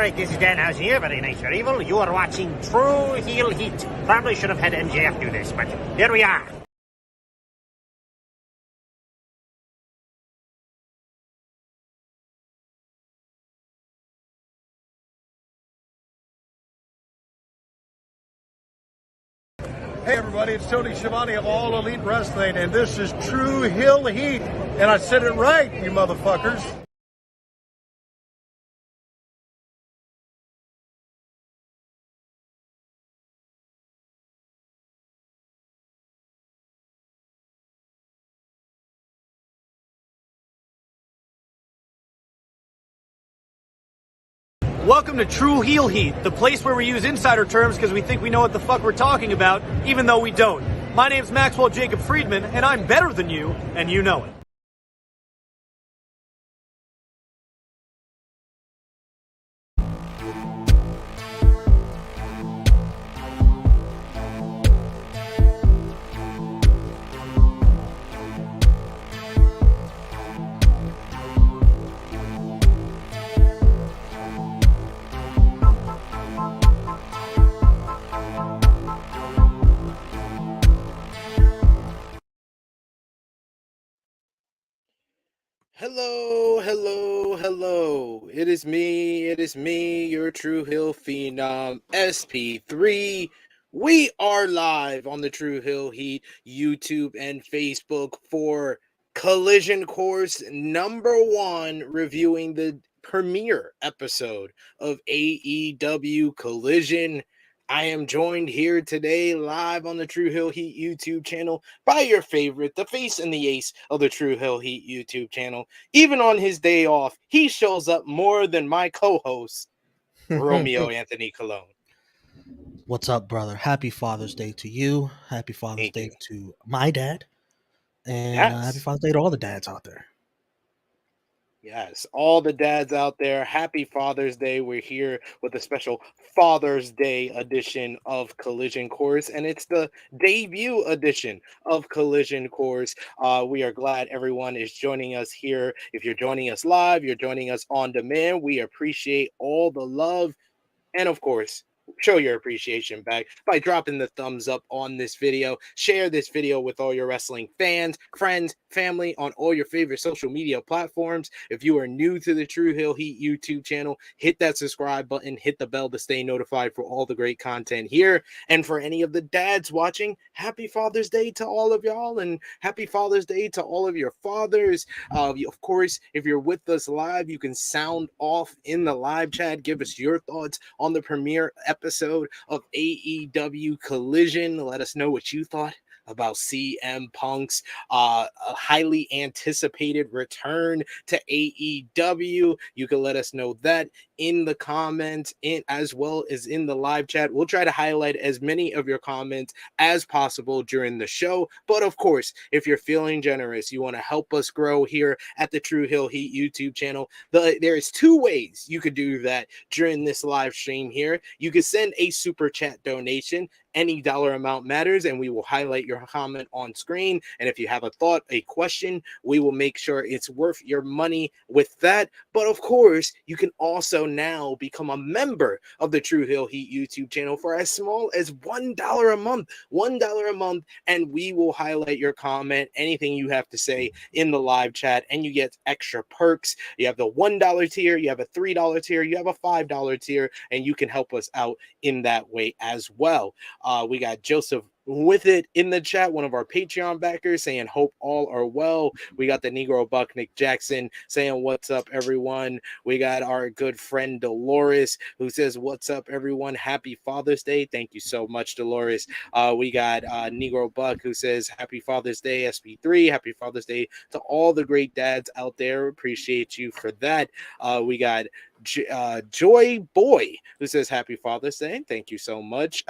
Alright, this is Danhausen here, very nice, very evil. You are watching True Heel Heat. Probably should have had MJF do this, but here we are. Hey everybody, it's Tony Schiavone of All Elite Wrestling, and this is True Heel Heat. And I said it right, you motherfuckers. Welcome to True Heel Heat, the place where we use insider terms because we think we know what the fuck we're talking about, even though we don't. My name's Maxwell Jacob Friedman, and I'm better than you, and you know it. Hello. It is me, your True Hill Phenom, SP3. We are live on the True Hill Heat YouTube and Facebook for Collision Course #1, reviewing the premiere episode of AEW Collision. I am joined here today live on the True Hill Heat YouTube channel by your favorite, the face and the ace of the True Hill Heat YouTube channel. Even on his day off, he shows up more than my co-host, Romeo Anthony Colon. What's up, brother? Happy Father's Day to you. Happy Father's Thank Day you. to my dad. And Yes. happy Father's Day to all the dads out there. Yes, all the dads out there, happy Father's Day. We're here with a special Father's Day edition of Collision Course, and it's the debut edition of Collision Course. We are glad everyone is joining us here. If you're joining us live, you're joining us on demand, we appreciate all the love. And of course, show your appreciation back by dropping the thumbs up on this video. Share this video with all your wrestling fans, friends, family on all your favorite social media platforms. If you are new to the True Hill Heat YouTube channel, hit that subscribe button, hit the bell to stay notified for all the great content here. And for any of the dads watching, happy Father's Day to all of y'all, and happy Father's Day to all of your fathers. Of course, if you're with us live, you can sound off in the live chat. Give us your thoughts on the premiere episode of AEW Collision. Let us know what you thought about CM Punk's highly anticipated return to AEW. You can let us know that in the comments, as well as in the live chat. We'll try to highlight as many of your comments as possible during the show. But of course, if you're feeling generous, you want to help us grow here at the True Hill Heat YouTube channel, there's two ways you could do that during this live stream here. You could send a super chat donation. Any dollar amount matters, and we will highlight your comment on screen. And if you have a thought, a question, we will make sure it's worth your money with that. But of course, you can also now become a member of the True Hill Heat YouTube channel for as small as $1 a month. $1 a month, and we will highlight your comment, anything you have to say in the live chat, and you get extra perks. You have the $1 tier, you have a $3 tier, you have a $5 tier, and you can help us out in that way as well. We got Joseph with it in the chat, one of our Patreon backers, saying hope all are well. We got the Negro Buck Nick Jackson saying what's up everyone. We got our good friend Dolores who says what's up everyone, happy Father's Day. Thank you so much, Dolores. We got Negro Buck who says happy Father's Day, SP3. Happy Father's Day to all the great dads out there, appreciate you for that. We got Joy Boy who says happy Father's Day. Thank you so much.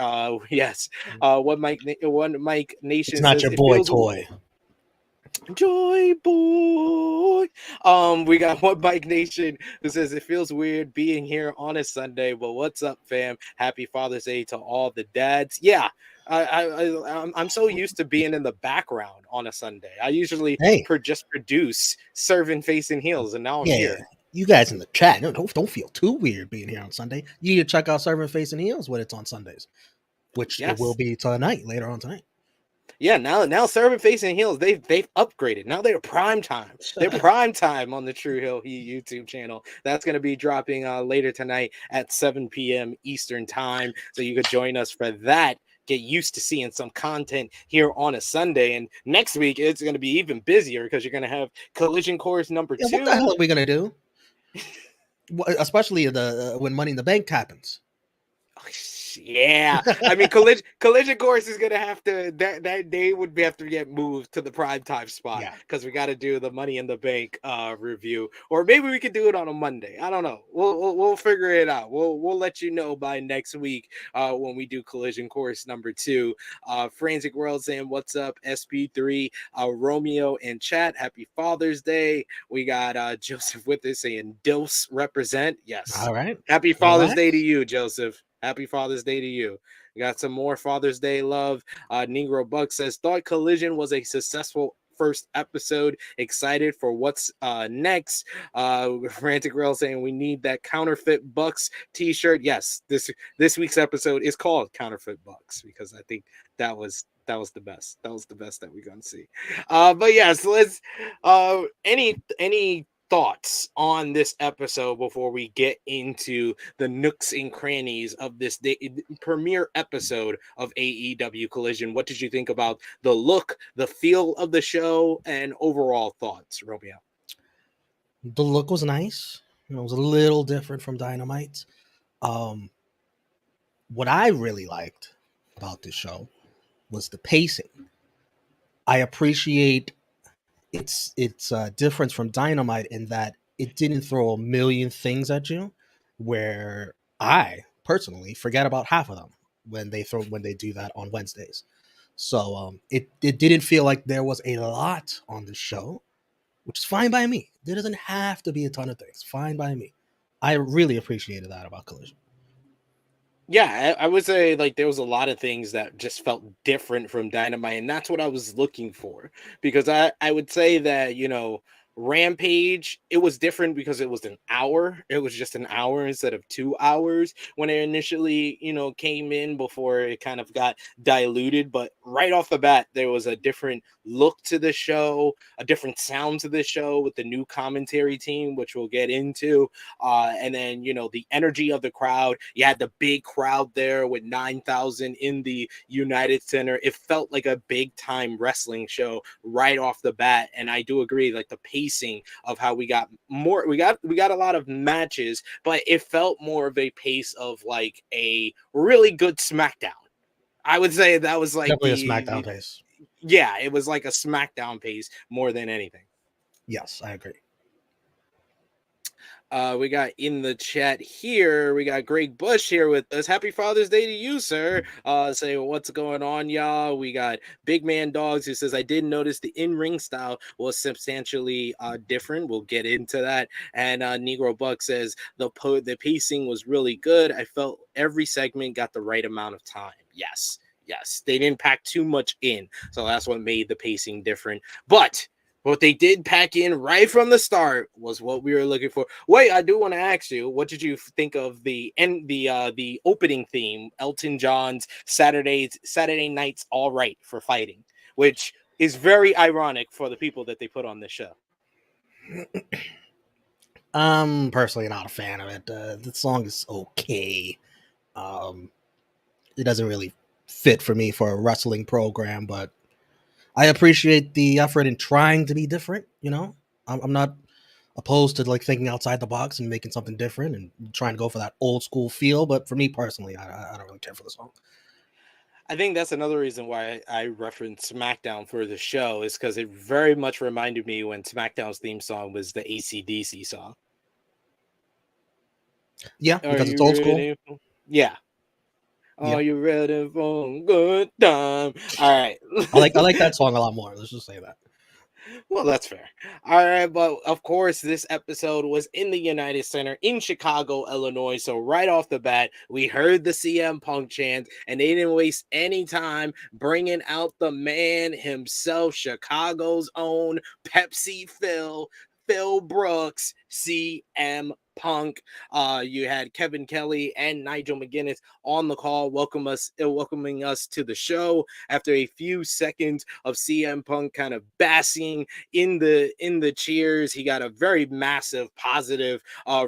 Yes. What Mike Nation It's not says, your it boy feels toy. Joy Boy. We got What Mike Nation who says it feels weird being here on a Sunday, but what's up, fam? Happy Father's Day to all the dads. Yeah. I'm so used to being in the background on a Sunday. I usually Hey, just produce serving face and heels, and now I'm yeah. here. you guys in the chat, don't feel too weird being here on Sunday. You need to check out Servant Face and Heels when it's on Sundays, which it will Yes. be tonight, later on tonight. Yeah, now Servant Face and Heels, they've upgraded. Now they're prime time. They're prime time on the True Hill Heat YouTube channel. That's going to be dropping later tonight at 7 p.m. Eastern time. So you could join us for that. Get used to seeing some content here on a Sunday. And next week it's going to be even busier because you're going to have Collision Course number Yeah, 2. what the hell are we gonna do? Especially when Money in the Bank happens. Yeah, I mean collision course is gonna have to that day would have to get moved to the prime time spot because we got to do the Money in the Bank review, or maybe we could do it on a Monday. I don't know. We'll figure it out. We'll let you know by next week when we do Collision Course number 2. Frantic World saying what's up, SP3, Romeo and chat. Happy Father's Day. We got Joseph with us saying Dose represent. Yes. All right. Happy Father's Day to you, Joseph. Happy Father's Day to you. We got some more Father's Day love. Negro Buck says, thought Collision was a successful first episode. Excited for what's next. Frantic Rail saying we need that Counterfeit Bucks t-shirt. Yes, this week's episode is called Counterfeit Bucks because I think that was the best. That was the best that we're gonna see. But yes, let's any thoughts on this episode before we get into the nooks and crannies of this premiere episode of AEW Collision? What did you think about the look, the feel of the show, and overall thoughts, Romeo? The look was nice. It was a little different from Dynamite. What I really liked about this show was the pacing. I appreciate its difference from Dynamite in that it didn't throw a million things at you, where I personally forget about half of them when they do that on Wednesdays. So it didn't feel like there was a lot on the show, which is fine by me. There doesn't have to be a ton of things. Fine by me. I really appreciated that about Collision. Yeah, I would say like there was a lot of things that just felt different from Dynamite, and that's what I was looking for. Because I would say that, Rampage, it was different because it was an hour. It was just an hour instead of 2 hours when it initially, came in before it kind of got diluted. But right off the bat, there was a different look to the show, a different sound to the show with the new commentary team, which we'll get into. And then, the energy of the crowd. You had the big crowd there with 9,000 in the United Center. It felt like a big time wrestling show right off the bat. And I do agree, like the pacing of how we got a lot of matches, but it felt more of a pace of like a really good SmackDown. I would say that was like definitely a SmackDown pace. Yeah, it was like a SmackDown pace more than anything. Yes, I agree. We got in the chat here, we got Greg Bush here with us. Happy Father's Day to you, sir. Say what's going on, y'all. We got Big Man Dogs who says, I did notice the in-ring style was substantially different. We'll get into that. And Negro Buck says the pacing was really good. I felt every segment got the right amount of time. Yes, they didn't pack too much in, so that's what made the pacing different. But what they did pack in right from the start was what we were looking for. Wait, I do want to ask you, what did you think of the opening theme, Elton John's Saturday Night's All Right for Fighting, which is very ironic for the people that they put on this show? I'm personally not a fan of it. The song is okay. It doesn't really fit for me for a wrestling program, but I appreciate the effort in trying to be different. I'm not opposed to like thinking outside the box and making something different and trying to go for that old school feel. But for me personally, I don't really care for the song. I think that's another reason why I referenced SmackDown for the show, is because it very much reminded me when SmackDown's theme song was the AC/DC song. Yeah, because it's old school. Yeah. Are you ready for a good time? All right. I like that song a lot more. Let's just say that. Well, that's fair. All right, but of course, this episode was in the United Center in Chicago, Illinois. So right off the bat, we heard the CM Punk chant, and they didn't waste any time bringing out the man himself, Chicago's own Pepsi Phil Phil Brooks, CM Punk. You had Kevin Kelly and Nigel McGuinness on the call, welcoming us to the show after a few seconds of CM Punk kind of basking in the cheers. He got a very massive positive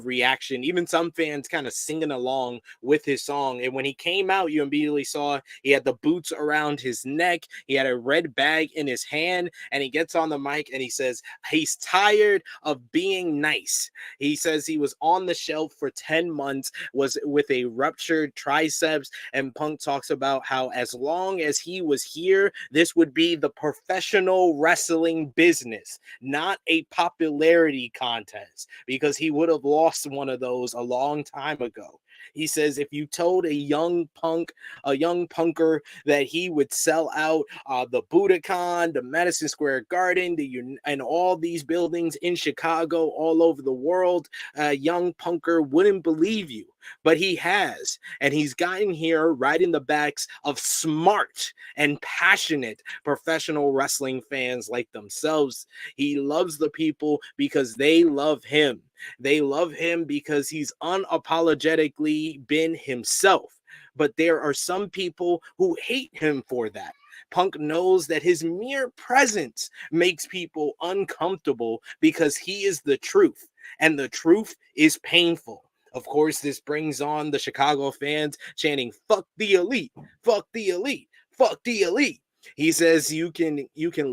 reaction. Even some fans kind of singing along with his song. And when he came out, you immediately saw he had the boots around his neck. He had a red bag in his hand, and he gets on the mic and he says he's tired of being nice. He says he was on the shelf for 10 months, was with a ruptured triceps, and Punk talks about how as long as he was here, this would be the professional wrestling business, not a popularity contest, because he would have lost one of those a long time ago. He says if you told a young punker that he would sell out the Budokan, the Madison Square Garden, and all these buildings in Chicago, all over the world, a young punker wouldn't believe you. But he has, and he's gotten here riding the backs of smart and passionate professional wrestling fans like themselves. He loves the people because they love him. They love him because he's unapologetically been himself. But there are some people who hate him for that. Punk knows that his mere presence makes people uncomfortable because he is the truth, and the truth is painful. Of course, this brings on the Chicago fans chanting, "Fuck the elite, fuck the elite, fuck the elite." He says you can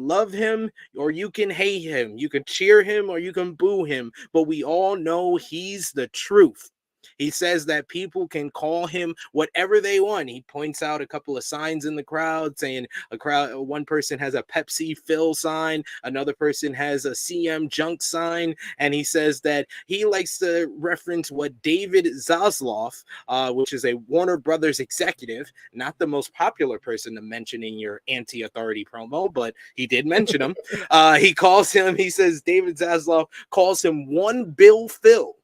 love him or you can hate him. You can cheer him or you can boo him. But we all know he's the truth. He says that people can call him whatever they want. He points out a couple of signs in the crowd saying one person has a Pepsi Phil sign, another person has a CM Junk sign, and he says that he likes to reference what David Zaslav, which is a Warner Brothers executive, not the most popular person to mention in your anti-authority promo, but he did mention him. He says David Zaslav calls him One Bill Phil,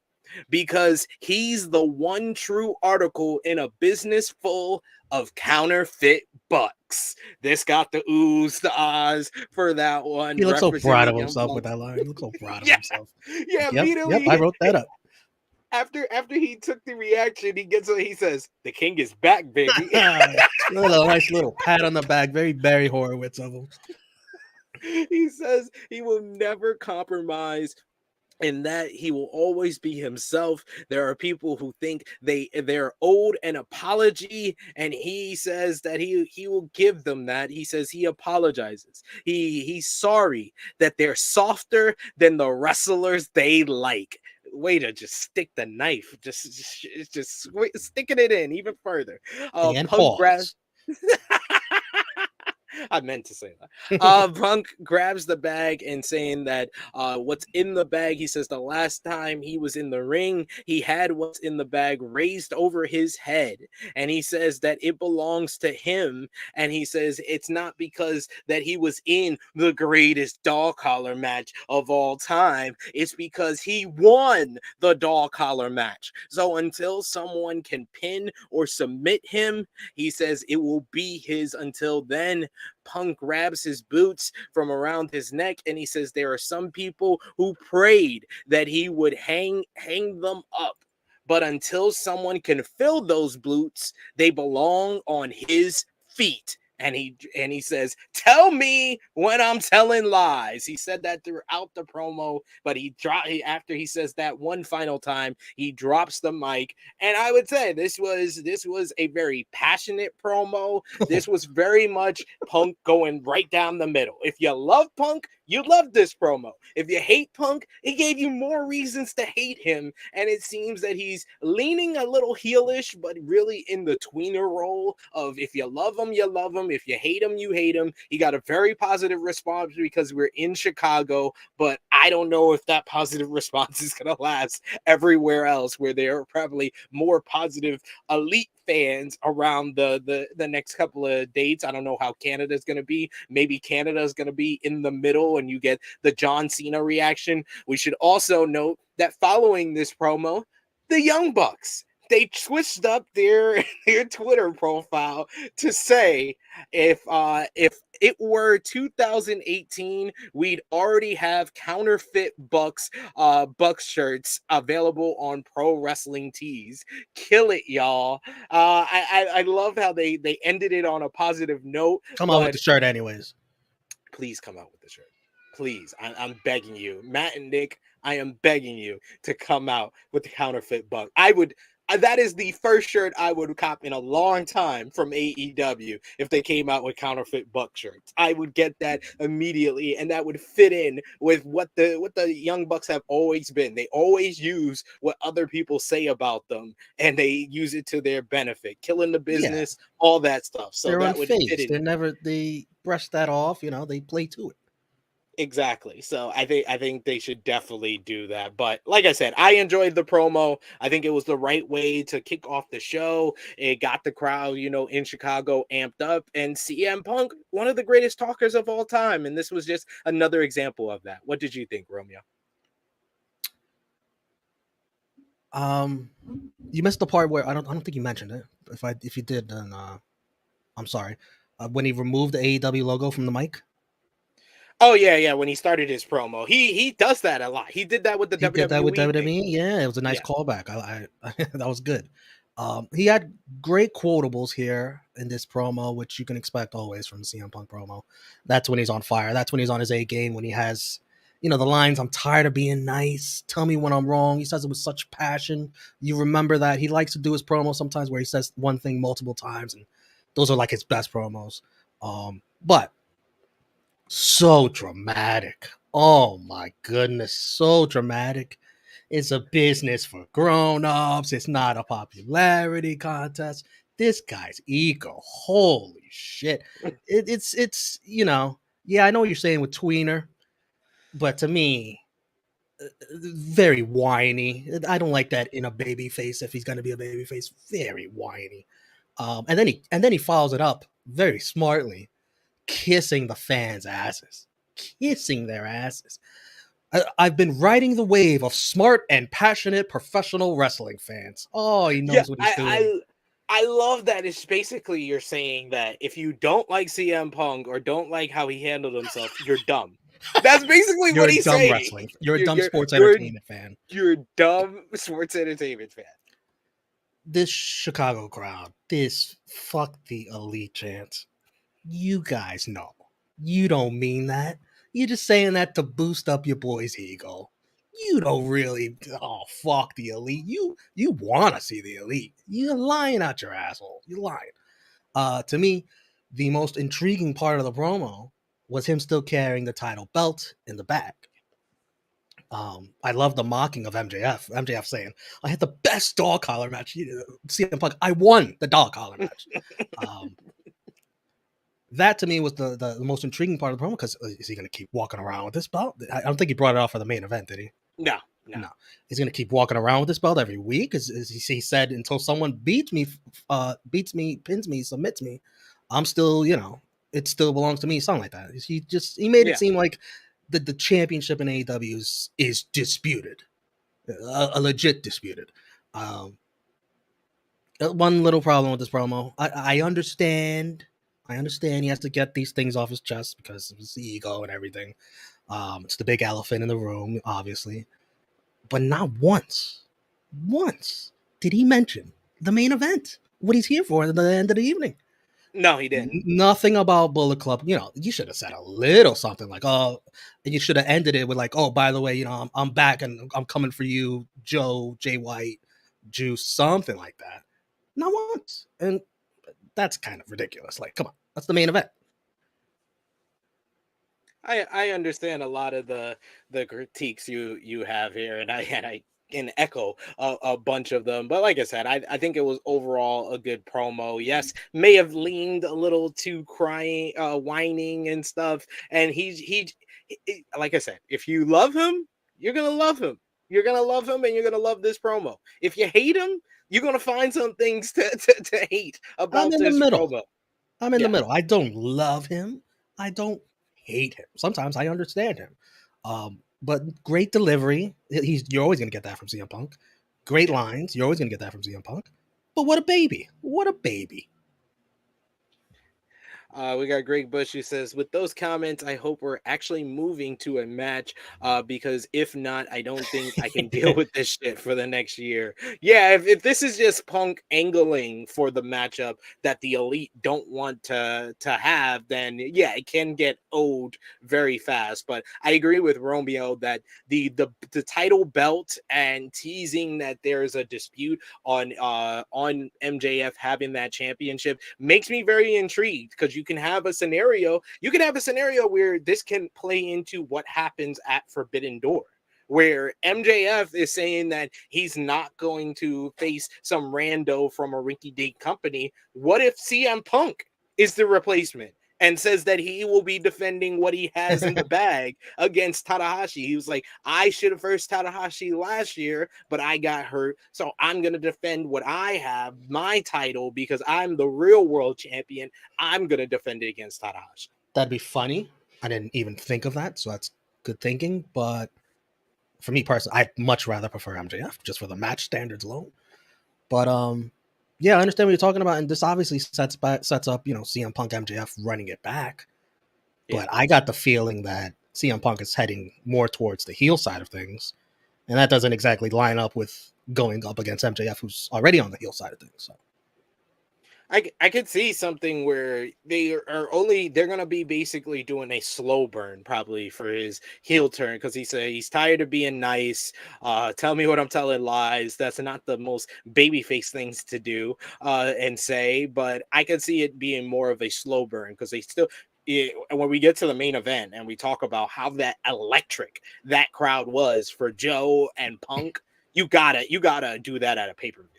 because he's the one true article in a business full of counterfeit bucks. This got the oohs, the ahs for that one. He looks so proud of himself with that line. He looks so proud of himself. Yeah, Yep, immediately. I wrote that up. After he took the reaction, he says, "The king is back, baby." Nice little pat on the back, very Barry Horowitz of him. He says he will never compromise, and that he will always be himself. There are people who think they're owed an apology, and he says that he will give them that. He says he apologizes. He's sorry that they're softer than the wrestlers they like. Way to just stick the knife, just sticking it in even further. And Punk pause. I meant to say that. Punk grabs the bag and saying that what's in the bag, he says the last time he was in the ring, he had what's in the bag raised over his head. And he says that it belongs to him. And he says it's not because that he was in the greatest dog collar match of all time. It's because he won the dog collar match. So until someone can pin or submit him, he says it will be his until then. Punk grabs his boots from around his neck, and he says there are some people who prayed that he would hang them up. But until someone can fill those boots, they belong on his feet. And he says, "Tell me when I'm telling lies." He said that throughout the promo, but after he says that one final time, he drops the mic. And I would say this was a very passionate promo. This was very much Punk going right down the middle. If you love Punk, you love this promo. If you hate Punk, it gave you more reasons to hate him. And it seems that he's leaning a little heelish, but really in the tweener role of if you love him, you love him. If you hate him, you hate him. He got a very positive response because we're in Chicago, but I don't know if that positive response is going to last everywhere else where there are probably more positive elite fans around the next couple of dates. I don't know how Canada's going to be. Maybe Canada's going to be in the middle and you get the John Cena reaction. We should also note that following this promo, the Young Bucks, they switched up their Twitter profile to say if it were 2018, we'd already have counterfeit Bucks shirts available on Pro Wrestling Tees. Kill it, y'all. I love how they ended it on a positive note. Come on with But the shirt, anyways. please come out with the shirt. Please, I'm begging you, Matt and Nick. I am begging you to come out with the counterfeit Buck. That is the first shirt I would cop in a long time from AEW if they came out with counterfeit Buck shirts. I would get that immediately, and that would fit in with what the Young Bucks have always been. They always use what other people say about them, and they use it to their benefit, killing the business, all that stuff. So They're that would fit unfazed. in. They brush that off. They play to it. Exactly. So I think they should definitely do that. But like I said, I enjoyed the promo. I think it was the right way to kick off the show. It got the crowd, in Chicago amped up. And CM Punk, one of the greatest talkers of all time. And this was just another example of that. What did you think, Romeo? You missed the part where I don't think you mentioned it. If you did, then I'm sorry. When he removed the AEW logo from the mic. Oh yeah. When he started his promo, he does that a lot. He did that with the WWE. Did that with WWE. Thing. Yeah, it was a nice callback. I that was good. He had great quotables here in this promo, which you can expect always from the CM Punk promo. That's when he's on fire. That's when he's on his A game. When he has, the lines, "I'm tired of being nice. Tell me when I'm wrong." He says it with such passion. You remember that. He likes to do his promo sometimes where he says one thing multiple times, and those are like his best promos. But so dramatic. Oh my goodness, so dramatic. It's a business for grown-ups. It's not a popularity contest. This guy's ego, holy shit. It's yeah, I know what you're saying with tweener, but to me, very whiny. I don't like that in a baby face if he's gonna be a baby face. Very whiny. And then he follows it up very smartly, kissing the fans' asses. Kissing their asses. I've been riding the wave of smart and passionate professional wrestling fans. Oh, he knows what he's doing. I love that. It's basically you're saying that if you don't like CM Punk or don't like how he handled himself, you're dumb. That's basically what he's saying. Wrestling. You're a dumb sports entertainment fan. You're a dumb sports entertainment fan. This Chicago crowd, this fuck the elite chant. You guys know. You don't mean that. You're just saying that to boost up your boy's ego. You don't really, fuck the elite. You want to see the elite. You're lying out your asshole. You're lying. To me, the most intriguing part of the promo was him still carrying the title belt in the back. I love the mocking of MJF. MJF saying, "I had the best dog collar match." CM Punk, "I won the dog collar match." That to me was the most intriguing part of the promo, because is he going to keep walking around with this belt? I don't think he brought it off for the main event, did he? No. He's going to keep walking around with this belt every week. As he said, until someone beats me, pins me, submits me, I'm still, it still belongs to me. Something like that. He made it seem like the championship in AEW is disputed, a legit disputed. One little problem with this promo. I understand he has to get these things off his chest because of his ego and everything. It's the big elephant in the room, obviously. But not once did he mention the main event, what he's here for at the end of the evening. No, he didn't. Nothing about Bullet Club. You should have said a little something like, and you should have ended it with like, "Oh, by the way, I'm back and I'm coming for you, Joe, Jay White, Juice," something like that. Not once. And that's kind of ridiculous. Like, come on, that's the main event. I understand a lot of the critiques you have here, and I can echo a bunch of them. But like I said, I think it was overall a good promo. Yes, may have leaned a little too whining and stuff. And he like I said, if you love him, you're gonna love him. You're gonna love him, and you're gonna love this promo. If you hate him, you're gonna find some things to hate about this promo. I'm in the middle. I don't love him. I don't hate him. Sometimes I understand him. But great delivery. You're always going to get that from CM Punk. Great lines. You're always going to get that from CM Punk. But what a baby. What a baby. We got Greg Bush who says, with those comments, I hope we're actually moving to a match because if not, I don't think I can deal with this shit for the next year. Yeah, if this is just Punk angling for the matchup that the Elite don't want to have, then yeah, it can get old very fast. But I agree with Romeo that the title belt and teasing that there's a dispute on MJF having that championship makes me very intrigued, because you can have a scenario where this can play into what happens at Forbidden Door, where MJF is saying that he's not going to face some rando from a rinky-dink company. What if CM Punk is the replacement and says that he will be defending what he has in the bag against Tanahashi? He was like, I should have versed Tanahashi last year, but I got hurt, so I'm going to defend what I have, my title, because I'm the real world champion. I'm going to defend it against Tanahashi. That'd be funny. I didn't even think of that, so that's good thinking. But for me personally, I'd much rather prefer MJF just for the match standards alone. But yeah, I understand what you're talking about, and this obviously sets up, CM Punk MJF running it back. Yeah. But I got the feeling that CM Punk is heading more towards the heel side of things, and that doesn't exactly line up with going up against MJF, who's already on the heel side of things. So I could see something where they're going to be basically doing a slow burn probably for his heel turn, because he's tired of being nice. Tell me what I'm telling lies. That's not the most babyface things to do and say, but I could see it being more of a slow burn, because when we get to the main event and we talk about how that electric that crowd was for Joe and Punk, you gotta do that at a pay-per-view.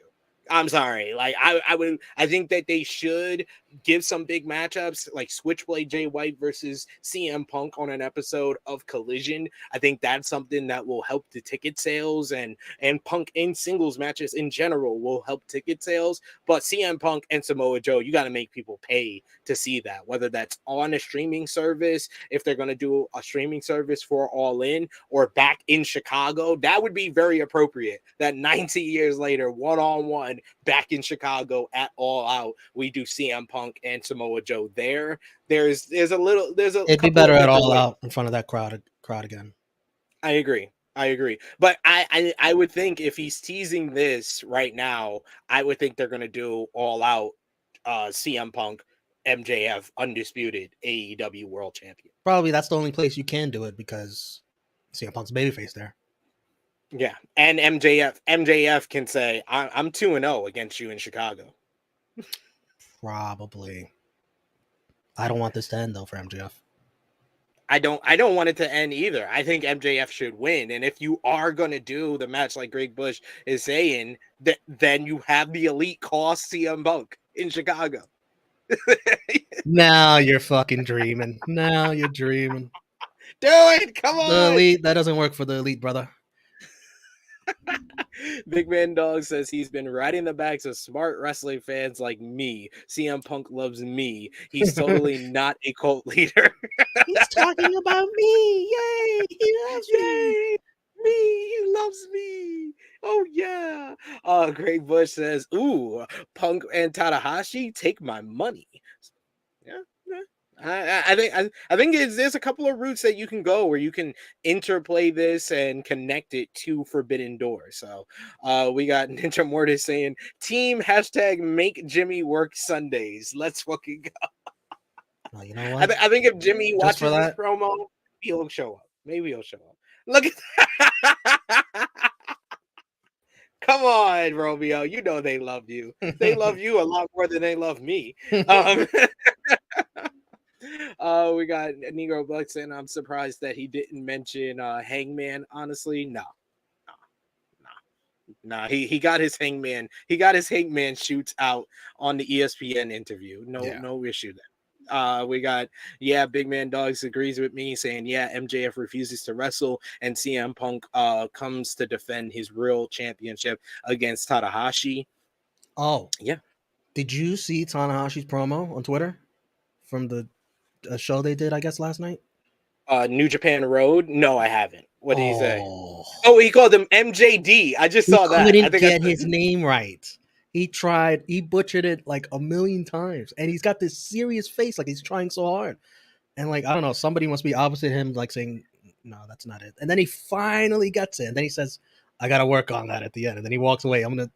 I'm sorry. Like I think that they should give some big matchups, like Switchblade Jay White versus CM Punk on an episode of Collision. I think that's something that will help the ticket sales, and Punk in singles matches in general will help ticket sales. But CM Punk and Samoa Joe, you got to make people pay to see that, whether that's on a streaming service, if they're going to do a streaming service for All In, or back in Chicago. That would be very appropriate, that 90 years later, one-on-one back in Chicago at All Out, we do CM Punk and Samoa Joe there. There's it'd be better at All Out in front of that crowd again. I agree. But I would think if he's teasing this right now, I would think they're going to do All Out CM Punk MJF undisputed AEW World Champion. Probably that's the only place you can do it, because CM Punk's babyface there. Yeah, and MJF can say, I'm 2-0 against you in Chicago. Probably. I don't want this to end though for MJF. I don't want it to end either. I think MJF should win. And if you are going to do the match like Greg Bush is saying, then you have the Elite cost CM Punk in Chicago. Now you're fucking dreaming. Now you're dreaming. Do it. Come on. The Elite, that doesn't work for the Elite, brother. Big Man Dog says he's been riding the backs of smart wrestling fans like me. CM Punk loves me. He's totally not a cult leader. He's talking about me. Yay! He loves me. He loves me. Oh yeah. Greg Bush says, "Ooh, Punk and Tanahashi, take my money." Yeah. I think there's a couple of routes that you can go where you can interplay this and connect it to Forbidden Door. So we got Ninja Mortis saying, "Team hashtag make Jimmy work Sundays. Let's fucking go." Well, you know what? I think if Jimmy watches this promo, he'll show up. Maybe he'll show up. Look at that. Come on, Romeo. You know they love you. They love you a lot more than they love me. We got Negro Buck saying, I'm surprised that he didn't mention Hangman. Honestly, no. He got his Hangman. He got his Hangman shoots out on the ESPN interview. No issue there. We got Big Man Dogs agrees with me, saying MJF refuses to wrestle and CM Punk comes to defend his real championship against Tanahashi. Oh yeah. Did you see Tanahashi's promo on Twitter from the show they did, I guess, last night? New Japan Road? No, I haven't. What did he say? Oh, he called him MJD. I just saw that. He couldn't get his name right. He butchered it like a million times, and he's got this serious face, like he's trying so hard. And like, I don't know, somebody must be opposite him, like saying, "No, that's not it." And then he finally gets it, and then he says, "I got to work on that at the end." And then he walks away. I'm gonna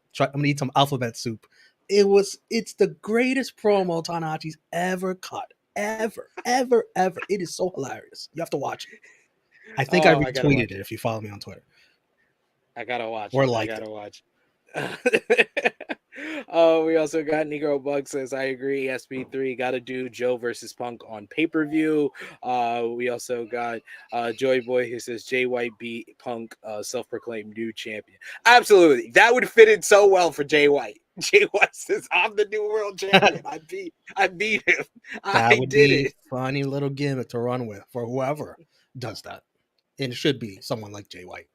eat some alphabet soup. It's the greatest promo Tanahashi's ever cut, ever. It is so hilarious. You have to watch it. I think I I gotta retweeted watch it it. if you follow me on Twitter I gotta watch or it. I liked it. gotta watch. We also got Negro Bug says, I agree. SB3 got to do Joe versus Punk on pay per view. We also got Joy Boy who says Jay White beat Punk, self proclaimed new champion. Absolutely, that would fit in so well for Jay White. Jay White says, I'm the new world champion. I beat him. That I would did be it. funny little gimmick to run with for whoever does that. And it should be someone like Jay White.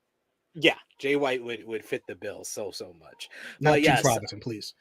Yeah, Jay White would fit the bill so much. Not But Juice yes, Robinson, please.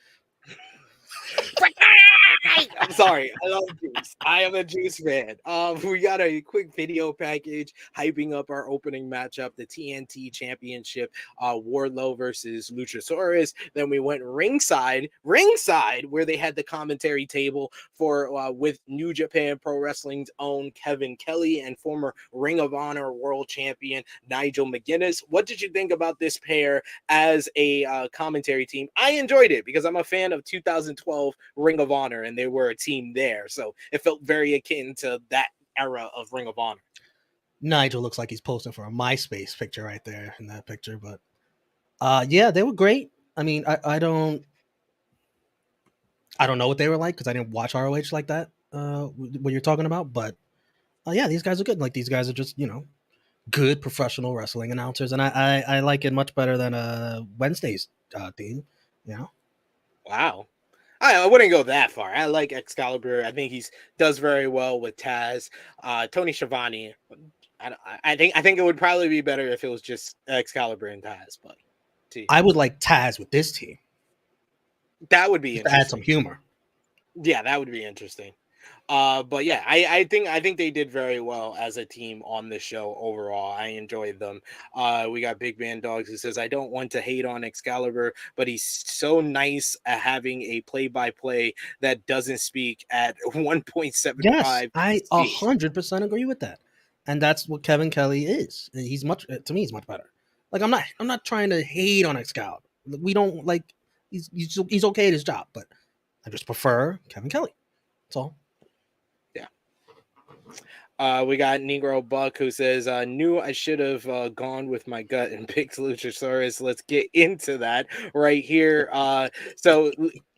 I'm sorry. I love Juice. I am a Juice fan. We got a quick video package hyping up our opening matchup, the TNT Championship, Wardlow versus Luchasaurus. Then we went ringside, where they had the commentary table for with New Japan Pro Wrestling's own Kevin Kelly and former Ring of Honor World Champion Nigel McGuinness. What did you think about this pair as a commentary team? I enjoyed it because I'm a fan of 2012 Ring of Honor, and they were a team there, so it felt very akin to that era of Ring of Honor. Nigel looks like he's posting for a MySpace picture right there in that picture, but yeah, they were great. I mean, I don't know what they were like because I didn't watch ROH like that. What you're talking about, but yeah, these guys are good. Like these guys are just good professional wrestling announcers, and I like it much better than Wednesday's theme. Wow. I wouldn't go that far. I like Excalibur. I think he's does very well with Taz. Tony Schiavone. I think it would probably be better if it was just Excalibur and Taz, but I would like Taz with this team. That would be just interesting. To add some humor. Yeah, that would be interesting. But yeah, I think they did very well as a team on the show overall. I enjoyed them. We got Big Man Dogs who says, I don't want to hate on Excalibur, but he's so nice at having a play-by-play that doesn't speak at 1.75. Yes, I 100% agree with that. And that's what Kevin Kelly is. He's much better. Like I'm not trying to hate on Excalibur. We don't like he's okay at his job, but I just prefer Kevin Kelly. That's all. We got Negro Buck who says, knew I should have gone with my gut and picked Luchasaurus. Let's get into that right here. So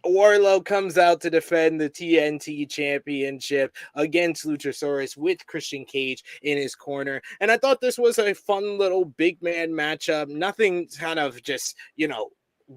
Wardlow comes out to defend the TNT Championship against Luchasaurus with Christian Cage in his corner. And I thought this was a fun little big man matchup. Nothing kind of just,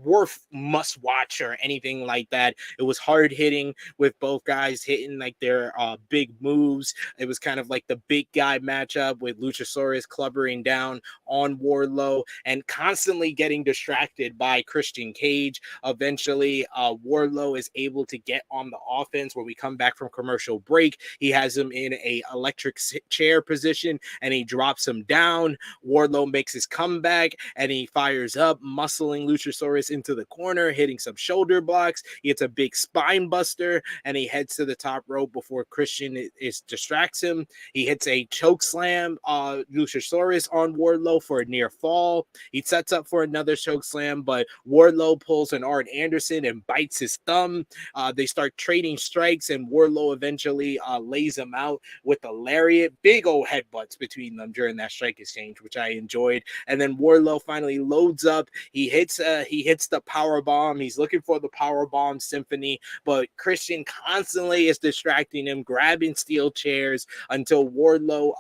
worth must watch or anything like that. It was hard hitting with both guys hitting like their big moves. It was kind of like the big guy matchup with Luchasaurus clubbering down on Wardlow and constantly getting distracted by Christian Cage. Eventually, Wardlow is able to get on the offense where we come back from commercial break. He has him in a electric chair position and he drops him down. Wardlow makes his comeback and he fires up, muscling Luchasaurus into the corner, hitting some shoulder blocks. He hits a big spine buster and he heads to the top rope before Christian distracts him. He hits a choke slam, Luchasaurus on Wardlow for a near fall. He sets up for another choke slam, but Wardlow pulls an Arn Anderson and bites his thumb. They start trading strikes and Wardlow eventually lays him out with a lariat. Big old headbutts between them during that strike exchange, which I enjoyed. And then Wardlow finally loads up. He hits the power bomb. He's looking for the power bomb symphony, but Christian constantly is distracting him, grabbing steel chairs until Wardlow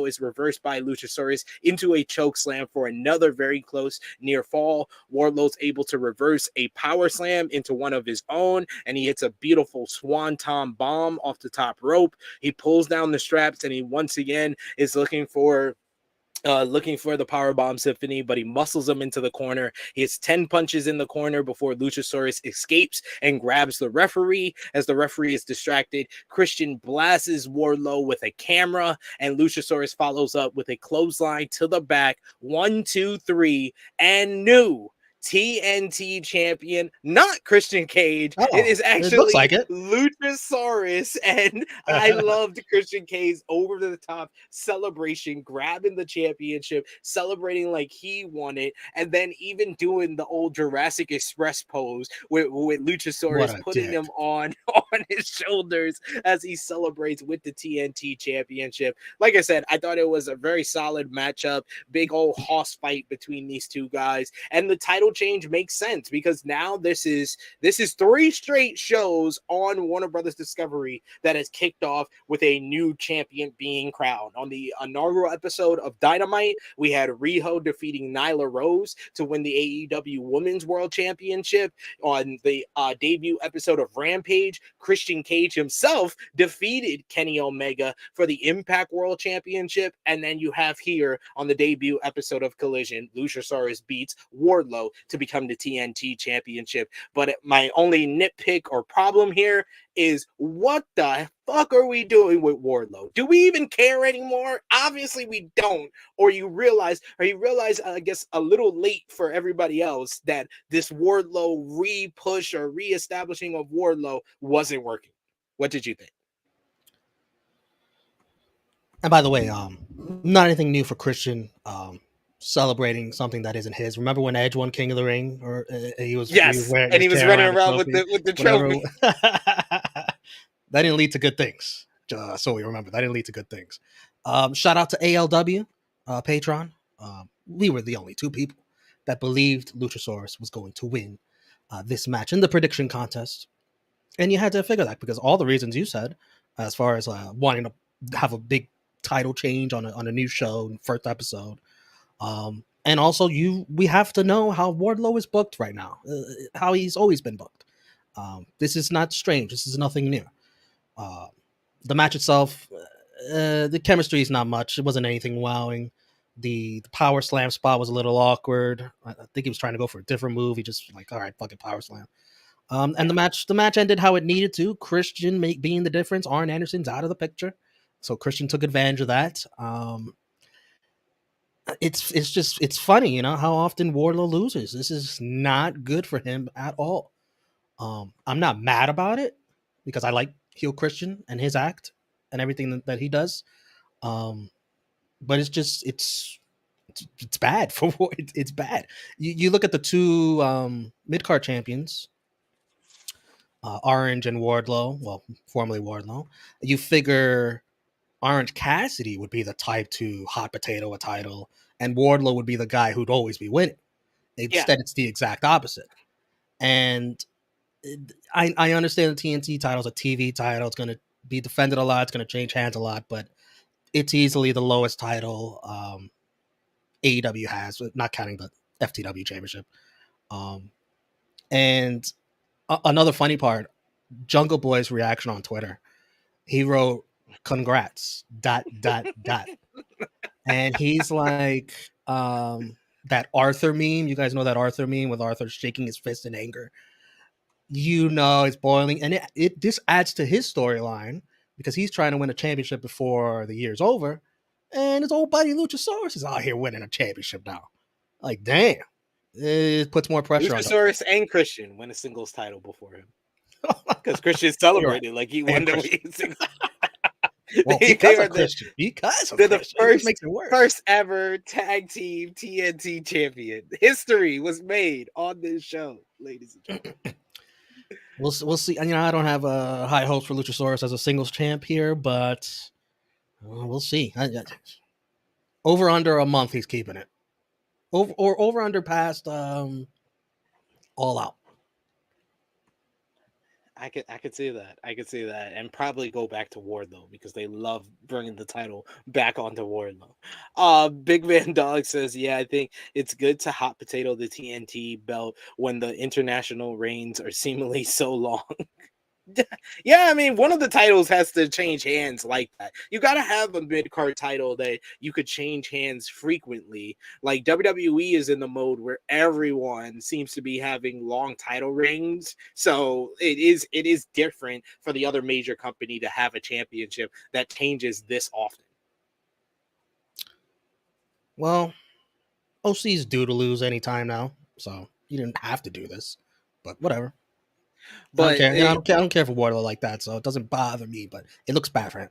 is reversed by Luchasaurus into a choke slam for another very close near fall. Wardlow's able to reverse a power slam into one of his own, and he hits a beautiful swanton bomb off the top rope. He pulls down the straps, and he once again is looking for the powerbomb symphony, but he muscles him into the corner. He hits 10 punches in the corner before Luchasaurus escapes and grabs the referee. As the referee is distracted, Christian blasts Wardlow with a camera, and Luchasaurus follows up with a clothesline to the back. 1, 2, 3, and new TNT champion, not Christian Cage. Oh, It is it looks like actually it. Luchasaurus, and I loved Christian Cage's over the top celebration, grabbing the championship, celebrating like he won it, and then even doing the old Jurassic Express pose with What Luchasaurus a putting dick. him on his shoulders as he celebrates with the TNT championship. Like I said, I thought it was a very solid matchup, big old hoss fight between these two guys, and the title change makes sense because now this is 3 straight shows on Warner Brothers Discovery that has kicked off with a new champion being crowned. On the inaugural episode of Dynamite, we had Riho defeating Nyla Rose to win the AEW Women's World Championship. On the debut episode of Rampage, Christian Cage himself defeated Kenny Omega for the Impact World Championship. And then you have here on the debut episode of Collision, Luchasaurus beats Wardlow to become the TNT Championship. But my only nitpick or problem here is, what the fuck are we doing with Wardlow? Do we even care anymore? Obviously we don't. Or you realize, I guess a little late for everybody else, that this Wardlow re-push or re-establishing of Wardlow wasn't working. What did you think? And by the way, not anything new for Christian. Celebrating something that isn't his. Remember when Edge won King of the Ring, or he was wearing, and he was running around with the trophy. that didn't lead to good things. So we remember that didn't lead to good things. Shout out to ALW, Patreon. We were the only 2 people that believed Luchasaurus was going to win this match in the prediction contest, and you had to figure that because all the reasons you said, as far as wanting to have a big title change on a new show, first episode. And also we have to know how Wardlow is booked right now, how he's always been booked. This is not strange. This is nothing new. The match itself, the chemistry is not much. It wasn't anything wowing. The power slam spot was a little awkward. I think he was trying to go for a different move. He just like, all right, fucking power slam. And the match ended how it needed to. Christian being the difference. Arn Anderson's out of the picture, so Christian took advantage of that. It's funny, how often Wardlow loses. This is not good for him at all. I'm not mad about it because I like heel Christian and his act and everything that he does. But it's bad for it's bad. You look at the 2 mid-card champions, Orange and Wardlow, well, formerly Wardlow. You figure Orange Cassidy would be the type to hot potato a title, and Wardlow would be the guy who'd always be winning. Instead, It's the exact opposite. And I understand the TNT title is a TV title. It's going to be defended a lot. It's going to change hands a lot, but it's easily the lowest title AEW has, not counting the FTW championship. And another funny part, Jungle Boy's reaction on Twitter, he wrote, "Congrats, ... And he's like, that Arthur meme. You guys know that Arthur meme with Arthur shaking his fist in anger. It's boiling, and this adds to his storyline because he's trying to win a championship before the year's over, and his old buddy Luchasaurus is out here winning a championship now. Like, damn, it puts more pressure on Luchasaurus and Christian win a singles title before him because Christian celebrated like he won the singles. Well, because of Christian. They're the first ever tag team TNT champion. History was made on this show, ladies and gentlemen. We'll see. I don't have high hopes for Luchasaurus as a singles champ here, but we'll see. Over under a month, he's keeping it. Over under past All Out. I could see that. I could see that, and probably go back to Wardlow because they love bringing the title back onto Wardlow. Big Man Dog says, "Yeah, I think it's good to hot potato the TNT belt when the international reigns are seemingly so long." Yeah, I mean, one of the titles has to change hands like that. You got to have a mid-card title that you could change hands frequently. Like WWE is in the mode where everyone seems to be having long title reigns. So it is different for the other major company to have a championship that changes this often. Well, OC's due to lose anytime now. So You didn't have to do this, but whatever. But I don't care for Wardlow like that, so it doesn't bother me. But it looks bad for him.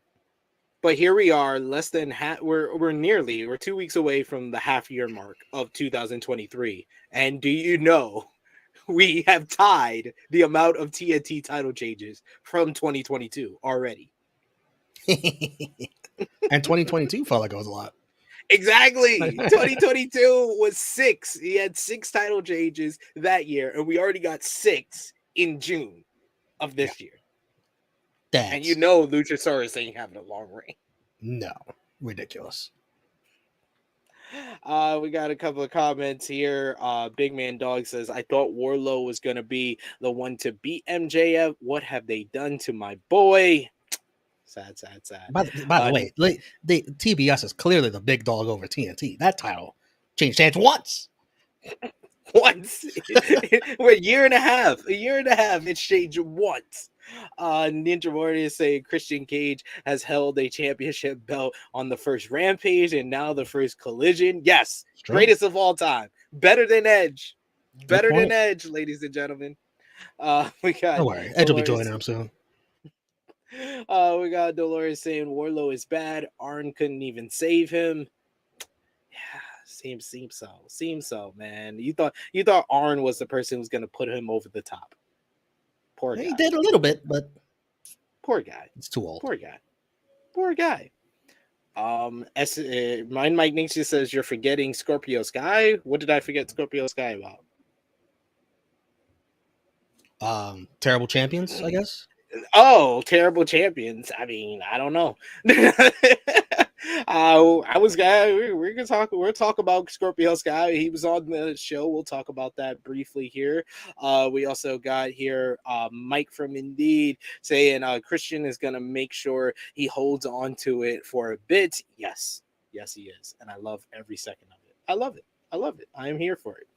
But here we are, less than we're 2 weeks away from the half year mark of 2023. And do you know we have tied the amount of TNT title changes from 2022 already? And 2022 felt like it was a lot. Exactly. 2022 was 6. He had 6 title changes that year, and we already got 6 in June of this year. And you know Luchasaurus ain't having a long reign. No. Ridiculous. We got a couple of comments here. Big Man Dog says, I thought Wardlow was going to be the one to beat MJF. What have they done to my boy? Sad. By the way, the TBS is clearly the big dog over TNT. That title changed hands once. Once. We're a year and a half. It's changed once. Ninja Warrior is saying Christian Cage has held a championship belt on the first Rampage and now the first Collision. Yes, greatest of all time. Better than Edge. Better than Edge, ladies and gentlemen. We got. Don't worry, Edge will be joining him soon. We got Dolores saying Wardlow is bad. Arn couldn't even save him. Yeah. Seems so, man. You thought Arn was the person who was gonna put him over the top. Poor guy. He did a little bit, but poor guy. It's too old. Poor guy. Mine Mike Nixie says you're forgetting Scorpio Sky. What did I forget Scorpio Sky about? Terrible champions, I guess. Oh, terrible champions. I mean, I don't know. We'll talk about Scorpio Sky. He was on the show. We'll talk about that briefly here. We also got here Mike from Indeed saying Christian is gonna make sure he holds on to it for a bit. Yes, he is, and I love every second of it. I love it. I am here for it.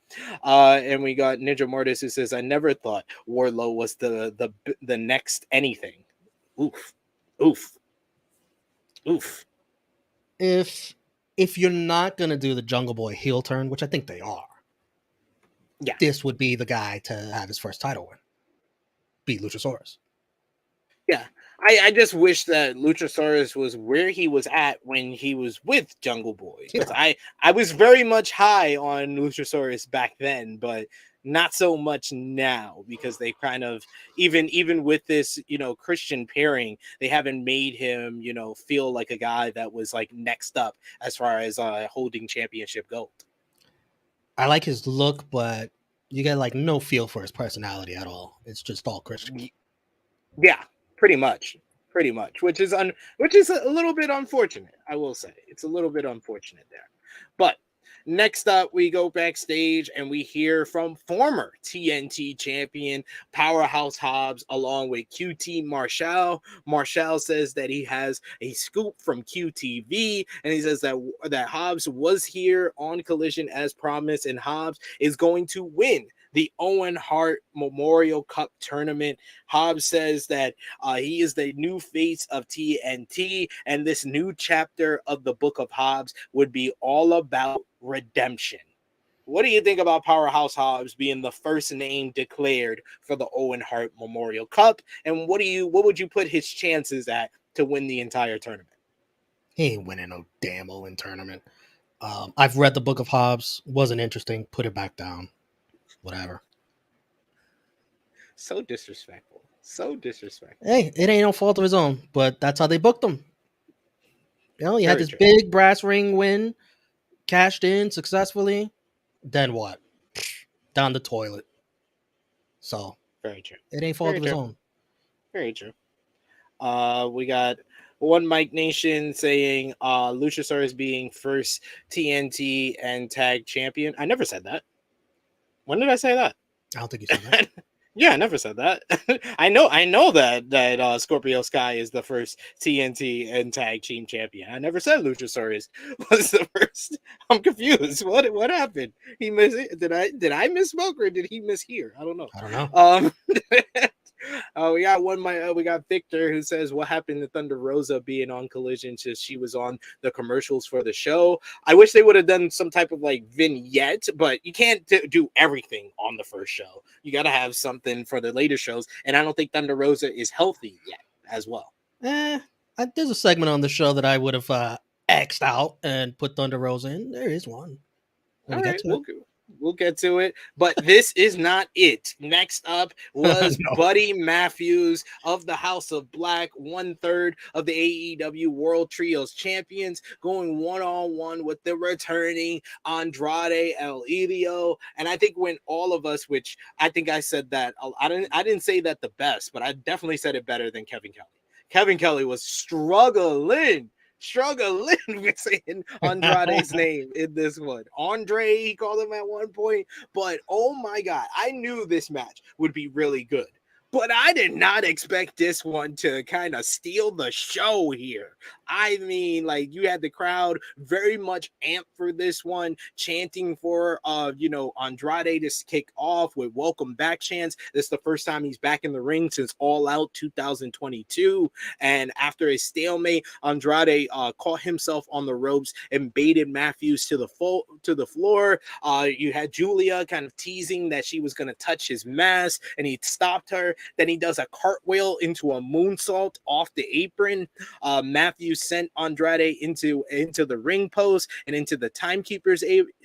And we got Ninja Mortis who says, I never thought Wardlow was the next anything. Oof. If you're not gonna do the Jungle Boy heel turn, which I think they are, this would be the guy to have his first title win. Beat Luchasaurus. Yeah. I just wish that Luchasaurus was where he was at when he was with Jungle Boy. Because I was very much high on Luchasaurus back then, but not so much now because they kind of even with this, Christian pairing, they haven't made him, feel like a guy that was like next up as far as holding championship gold. I like his look, but you get like no feel for his personality at all. It's just all Christian. Yeah. Pretty much, which is a little bit unfortunate. I will say it's a little bit unfortunate there. But next up, we go backstage and we hear from former TNT champion Powerhouse Hobbs along with QT Marshall. Marshall says that he has a scoop from QTV, and he says that Hobbs was here on Collision as promised, and Hobbs is going to win the Owen Hart Memorial Cup tournament. Hobbs says that he is the new face of TNT, and this new chapter of the Book of Hobbs would be all about redemption. What do you think about Powerhouse Hobbs being the first name declared for the Owen Hart Memorial Cup? And what would you put his chances at to win the entire tournament? He ain't winning no damn Owen tournament. I've read the Book of Hobbs. Wasn't interesting. Put it back down. Whatever. So disrespectful. Hey, it ain't no fault of his own, but that's how they booked him. He had this big brass ring win, cashed in successfully. Then what? Down the toilet. So very true. It ain't fault of his own. Very true. We got one Mike Nation saying Luchasaurus being first TNT and tag champion. I never said that. When did I say that? I don't think you said that. Yeah, I never said that. I know that Scorpio Sky is the first TNT and tag team champion. I never said Luchasaurus was the first. I'm confused. What happened? He missed it. Did I misspoke or did he mishear? I don't know. We got we got Victor who says, what happened to Thunder Rosa being on Collision since she was on the commercials for the show? I wish they would have done some type of like vignette, but you can't do everything on the first show. You got to have something for the later shows, and I don't think Thunder Rosa is healthy yet as well. There's a segment on the show that I would have X'd out and put Thunder Rosa in. There is one. All right, we'll get to it, but this is not it. Next up was No. Buddy Matthews of the House of Black, 1/3 of the AEW World Trios Champions, going one-on-one with the returning Andrade El Idolo. And I think when all of us, which I think I said that, I didn't say that the best, but I definitely said it better than Kevin Kelly. Kevin Kelly was struggling with saying Andrade's name in this one. Andre, he called him at one point, but oh my God, I knew this match would be really good. But I did not expect this one to kind of steal the show here. I mean, like, you had the crowd very much amped for this one, chanting for, Andrade to kick off with welcome back chants. This is the first time he's back in the ring since All Out 2022. And after a stalemate, Andrade caught himself on the ropes and baited Matthews to the floor. You had Julia kind of teasing that she was going to touch his mask, and he stopped her. Then he does a cartwheel into a moonsault off the apron. Matthews sent Andrade into the ring post and into the timekeeper's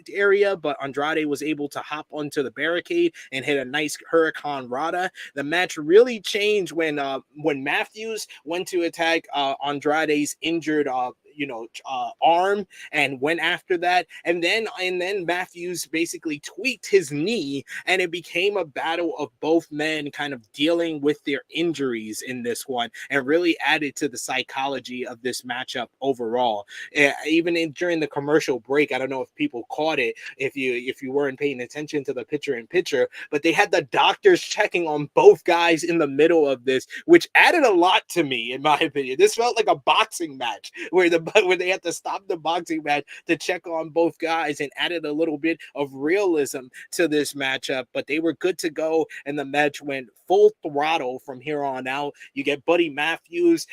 area, but Andrade was able to hop onto the barricade and hit a nice Hurricane Rana. The match really changed when Matthews went to attack Andrade's injured arm and went after that, and then Matthews basically tweaked his knee, and it became a battle of both men kind of dealing with their injuries in this one, and really added to the psychology of this matchup overall. Even during the commercial break, I don't know if people caught it, if you weren't paying attention to the picture, but they had the doctors checking on both guys in the middle of this, which added a lot to me, in my opinion. This felt like a boxing match where they had to stop the boxing match to check on both guys, and added a little bit of realism to this matchup. But they were good to go, and the match went full throttle from here on out. You get Buddy Matthews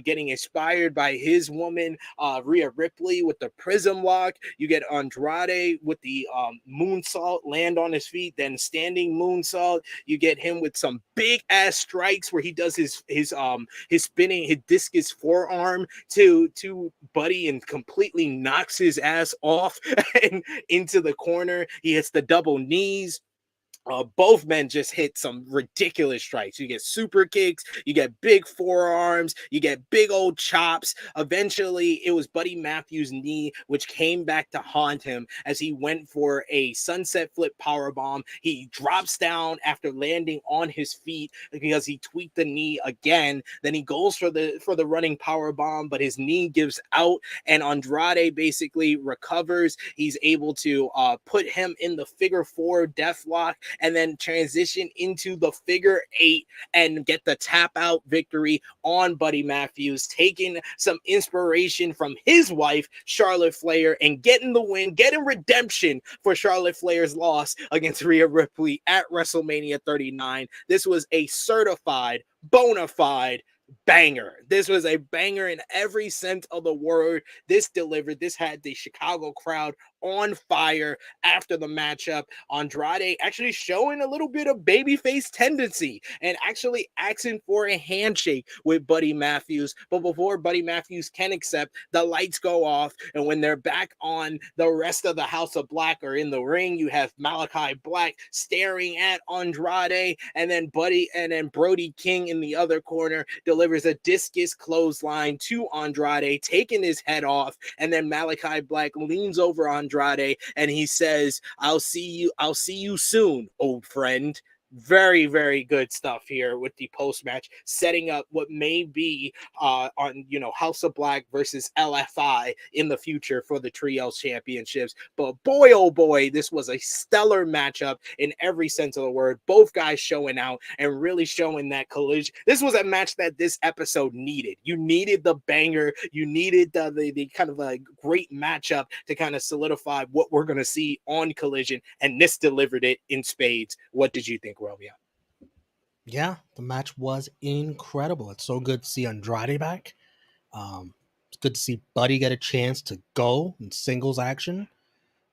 getting inspired by his woman, Rhea Ripley, with the Prism Lock. You get Andrade with the moonsault, land on his feet, then standing moonsault. You get him with some big ass strikes where he does his spinning, his discus forearm to Buddy and completely knocks his ass off and into the corner. He hits the double knees. Both men just hit some ridiculous strikes. You get super kicks, you get big forearms, you get big old chops. Eventually, it was Buddy Matthews' knee, which came back to haunt him as he went for a sunset flip powerbomb. He drops down after landing on his feet because he tweaked the knee again. Then he goes for the running powerbomb, but his knee gives out, and Andrade basically recovers. He's able to put him in the figure 4 deathlock, and then transition into the figure 8 and get the tap out victory on Buddy Matthews, taking some inspiration from his wife, Charlotte Flair, and getting the win, getting redemption for Charlotte Flair's loss against Rhea Ripley at WrestleMania 39. This was a certified, bona fide banger. This was a banger in every sense of the word. This delivered. This had the Chicago crowd on fire after the matchup. Andrade actually showing a little bit of babyface tendency and actually asking for a handshake with Buddy Matthews. But before Buddy Matthews can accept, the lights go off, and when they're back on, the rest of the House of Black are in the ring. You have Malachi Black staring at Andrade, and then Brody King in the other corner delivers a discus clothesline to Andrade, taking his head off, and then Malachi Black leans over Andrade and he says, I'll see you soon, old friend. Very, very good stuff here with the post-match, setting up what may be House of Black versus LFI in the future for the Trios Championships. But boy, oh boy, this was a stellar matchup in every sense of the word. Both guys showing out and really showing that collision. This was a match that this episode needed. You needed the banger. You needed the kind of a great matchup to kind of solidify what we're going to see on Collision, and this delivered it in spades. What did you think, Romeo? Yeah, the match was incredible. It's so good to see Andrade back. It's good to see Buddy get a chance to go in singles action.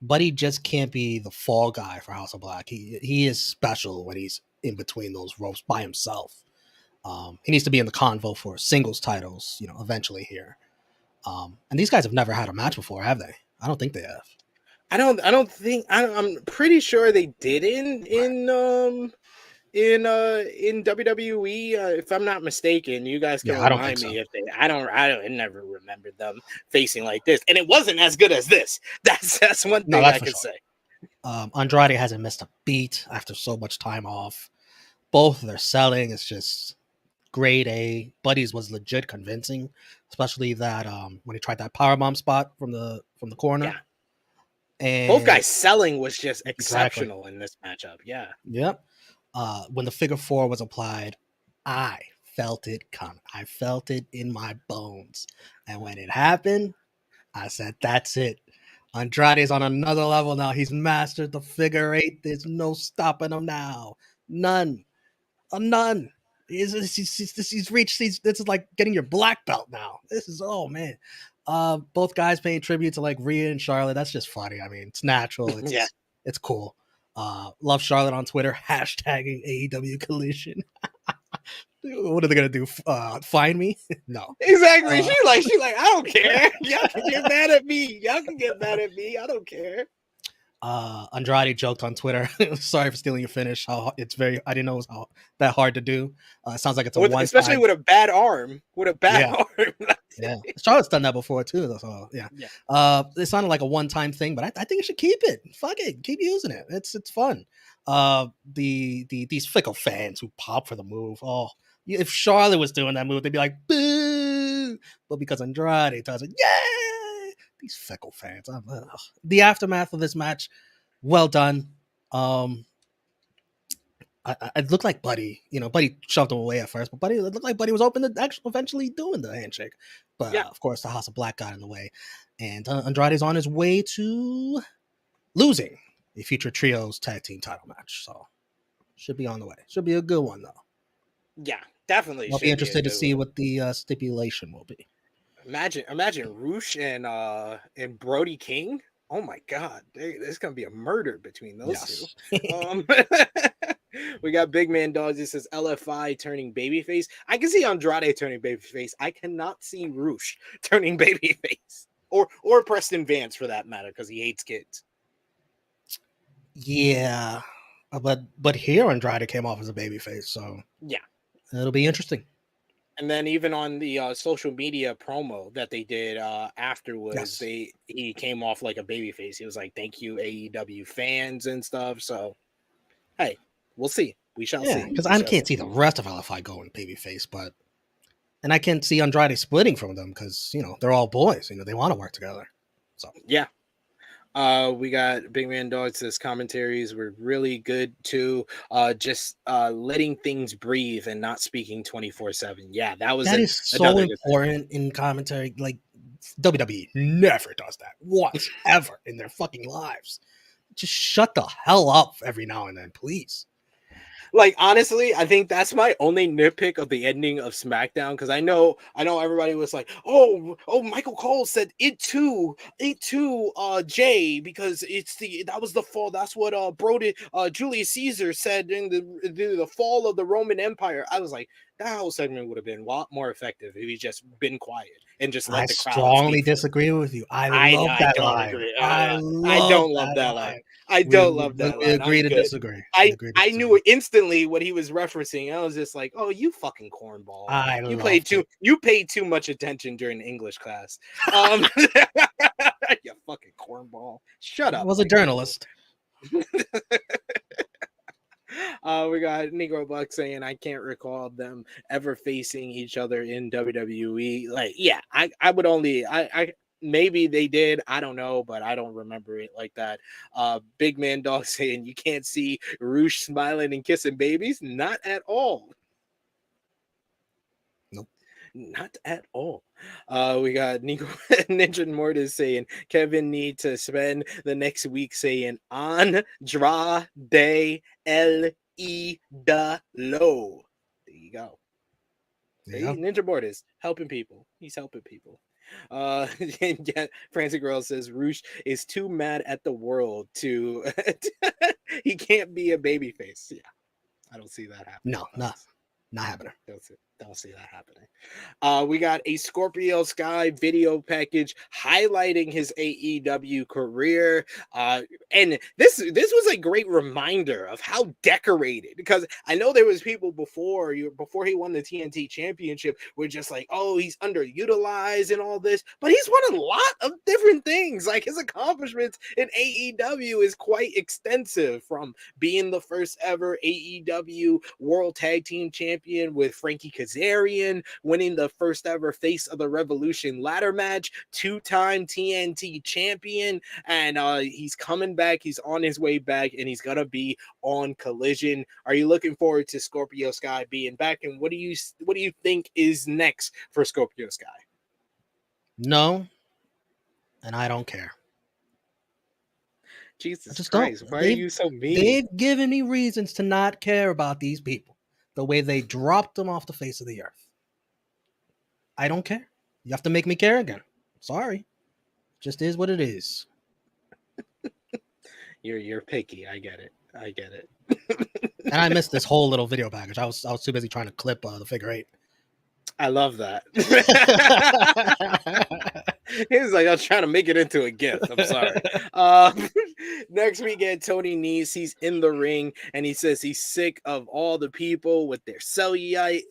Buddy just can't be the fall guy for House of Black. He is special when he's in between those ropes by himself. He needs to be in the convo for singles titles, eventually here. And these guys have never had a match before, have they? I don't think they have. I'm pretty sure they didn't in WWE, if I'm not mistaken. You guys can Yeah, I don't think remind me so. if they. I never remembered them facing like this, and it wasn't as good as this. That's one No, thing that's I for can sure. say. Andrade hasn't missed a beat after so much time off. Both of their selling is just grade A. Buddy's was legit convincing, especially that when he tried that powerbomb spot from the corner. Yeah, both And guys selling was just exactly. exceptional in this matchup. Yeah, Yep. When the figure four was applied, I felt it coming. I felt it in my bones. And when it happened, I said, that's it. Andrade's on another level now. He's mastered the figure eight. There's no stopping him now. None. None. He's reached. This is like getting your black belt now. This is, oh man. Both guys paying tribute to like Rhea and Charlotte. That's just funny. I mean, it's natural. yeah. It's cool. Love Charlotte on Twitter. Hashtagging AEW Collision. What are they gonna do? Find me? No. Exactly. She like, I don't care. Y'all can get mad at me. Y'all can get mad at me. I don't care. Andrade joked on Twitter. Sorry for stealing your finish. I didn't know it was that hard to do. It sounds like it's a one Especially time. with a bad arm. With a bad Yeah. arm. Yeah, Charlotte's done that before too. So yeah. It sounded like a one-time thing, but I think you should keep it. Fuck it, keep using it. It's fun. These fickle fans who pop for the move. Oh, if Charlotte was doing that move, they'd be like, boo. But because Andrade does it, yay! These fickle fans. The aftermath of this match, well done. It looked like Buddy, Buddy shoved him away at first, but it looked like Buddy was open to actually eventually doing the handshake. But of course, the House of Black got in the way, and Andrade's on his way to losing a future trios tag team title match. So should be on the way. Should be a good one though. Yeah, definitely. I'll be interested to see what the stipulation will be. Imagine Roosh and Brody King. Oh my God, there's gonna be a murder between those two. We got Big Man Dogs. This is LFI turning babyface. I can see Andrade turning babyface. I cannot see Roosh turning babyface, or Preston Vance for that matter, because he hates kids. Yeah, but here Andrade came off as a babyface, so yeah, it'll be interesting. And then even on the social media promo that they did afterwards, he came off like a babyface. He was like, "Thank you, AEW fans and stuff." So, hey, we'll see. We shall see. Because I can't see the rest of LFI going babyface, and I can't see Andrade splitting from them because they're all boys. They want to work together. So yeah. We got Big Man Dogs. His commentaries were really good too. Just letting things breathe and not speaking 24/7. Yeah, that is so important in commentary. Like WWE never does that once ever in their fucking lives. Just shut the hell up every now and then, please. Like, honestly, I think that's my only nitpick of the ending of SmackDown, because I know everybody was like, oh, Michael Cole said it too, Jay, because that was the fall. That's what Julius Caesar said in the fall of the Roman Empire. I was like, that whole segment would have been a lot more effective if he just been quiet and just let the crowd. I strongly disagree with you. I love that line. I don't love that line. I don't love that line. We agree to disagree. I knew instantly what he was referencing. I was just like, "Oh, you fucking cornball! You paid too much attention during English class. You fucking cornball! Shut up." I was a journalist. We got Negro Buck saying, "I can't recall them ever facing each other in WWE." Like, yeah, I would only maybe they did. I don't know, but I don't remember it like that. Big Man Dog saying, "You can't see Roosh smiling and kissing babies." Not at all. Nope. Not at all. We got Ninja Mortis saying Kevin need to spend the next week saying Andrade El There you go. See, Yeah. Ninja Board is helping people. He's helping people. And yeah, Francie Girl says Roosh is too mad at the world to he can't be a babyface. Yeah, I don't see that happening. No, not happening. Don't see that happening. We got a Scorpio Sky video package highlighting his AEW career. And this was a great reminder of how decorated, because I know there was people before he won the TNT championship were just like, oh, he's underutilized and all this, but he's won a lot of different things. Like, his accomplishments in AEW is quite extensive, from being the first ever AEW World Tag Team Champion with Frankie Kazarian, winning the first ever Face of the Revolution ladder match, 2-time TNT champion, and he's coming back. He's on his way back, and he's gonna be on Collision. Are you looking forward to Scorpio Sky being back? And what do you think is next for Scorpio Sky? No, and I don't care. Jesus Christ, why are you so mean? They've given me reasons to not care about these people, the way they dropped them off the face of the earth. I don't care. You have to make me care again. Sorry. Just is what it is. You're picky. I get it. And I missed this whole little video package. I was too busy trying to clip the figure 8. I love that. He was like, I was trying to make it into a gift. I'm sorry. Next we get Tony Nese. He's in the ring, and he says he's sick of all the people with their cellulite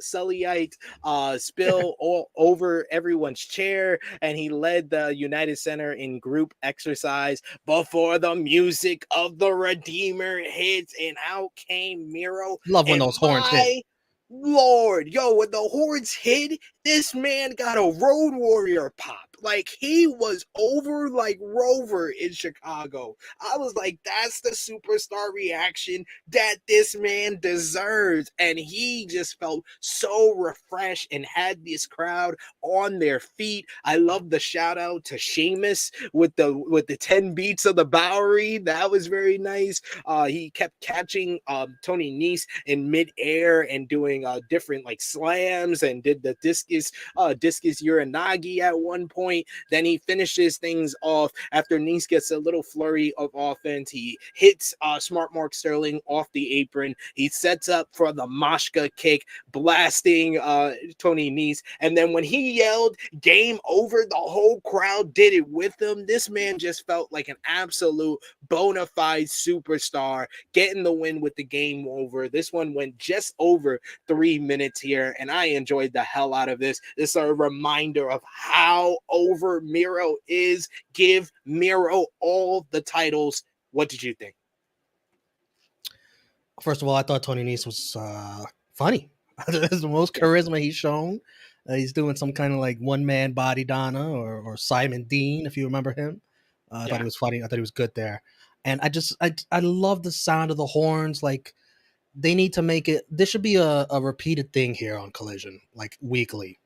spill all over everyone's chair, and he led the United Center in group exercise before the music of the Redeemer hits, and out came Miro. Love when those horns hit. Lord, yo, when the horns hit, this man got a Road Warrior pop. Like, he was over like Rover in Chicago. I was like, that's the superstar reaction that this man deserves. And he just felt so refreshed and had this crowd on their feet. I love the shout out to Sheamus with the 10 beats of the Bowery. That was very nice. He kept catching Tony Nese in midair and doing different like slams, and did the discus Uranagi at one point. Then he finishes things off after Nese gets a little flurry of offense. He hits Smart Mark Sterling off the apron. He sets up for the Mashka kick, blasting Tony Nese. And then when he yelled game over, the whole crowd did it with him. This man just felt like an absolute bona fide superstar, getting the win with the game over. This one went just over 3 minutes here, and I enjoyed the hell out of this. This is a reminder of how over Miro is. Give Miro all the titles. What did you think? First of all, I thought Tony Nese was funny. That's the most charisma he's shown. He's doing some kind of like one-man body Donna or Simon Dean, if you remember him. I thought he was funny. I thought he was good there. And I love the sound of the horns. Like, they need to make it. This should be a repeated thing here on Collision, like weekly,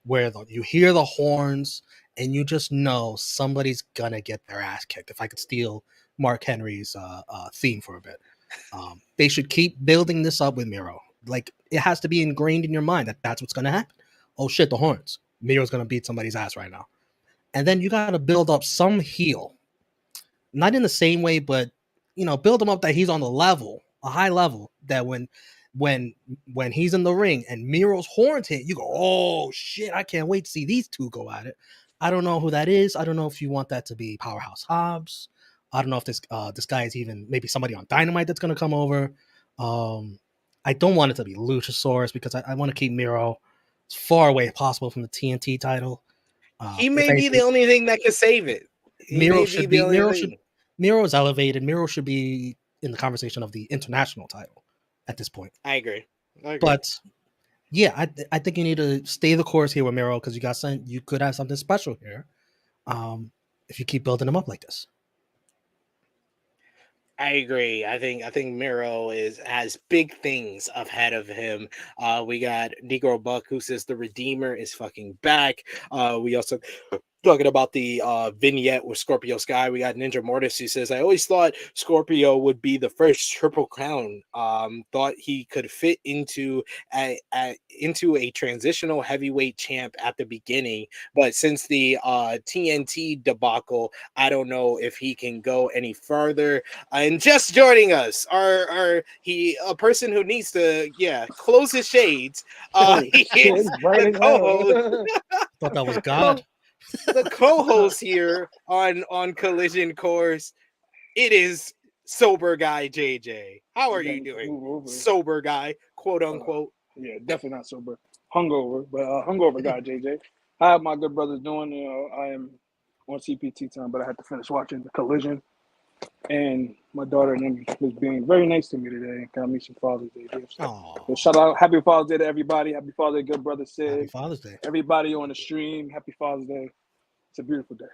where you hear the horns and you just know somebody's gonna get their ass kicked. If I could steal Mark Henry's theme for a bit, they should keep building this up with Miro. Like, it has to be ingrained in your mind that that's what's gonna happen. Oh shit, the horns. Miro's gonna beat somebody's ass right now. And then you gotta build up some heel. Not in the same way, but build him up that he's on the level, a high level, that when he's in the ring and Miro's horns hit, you go, oh shit, I can't wait to see these two go at it. I don't know who that is. I don't know if you want that to be Powerhouse Hobbs. I don't know if this guy is even maybe somebody on Dynamite that's going to come over. I don't want it to be Luchasaurus, because I want to keep Miro as far away as possible from the TNT title. He may be the only thing that can save it. Miro is elevated. Miro should be in the conversation of the international title at this point. I agree. But yeah, I think you need to stay the course here with Miro, because you could have something special here if you keep building him up like this. I agree. I think Miro has big things ahead of him. We got Negro Buck, who says the Redeemer is fucking back. We also talking about the vignette with Scorpio Sky. We got Ninja Mortis who says, I always thought Scorpio would be the first Triple Crown. Thought he could fit into a transitional heavyweight champ at the beginning, but since the TNT debacle, I don't know if he can go any further. And just joining us are a person who needs to close his shades. He is the co-host. Thought that was God. The co-host here on Collision Course. It is sober guy JJ. How are you doing? Sober guy, quote unquote. Yeah, definitely not sober. Hungover, but hungover guy JJ. How my good brothers doing? I am on CPT time, but I had to finish watching the Collision. And my daughter and them was being very nice to me today and got me some Father's Day gifts. So shout out, happy Father's Day to everybody. Happy Father's Day, good brother Sid. Happy Father's Day. Everybody on the stream, happy Father's Day. It's a beautiful day.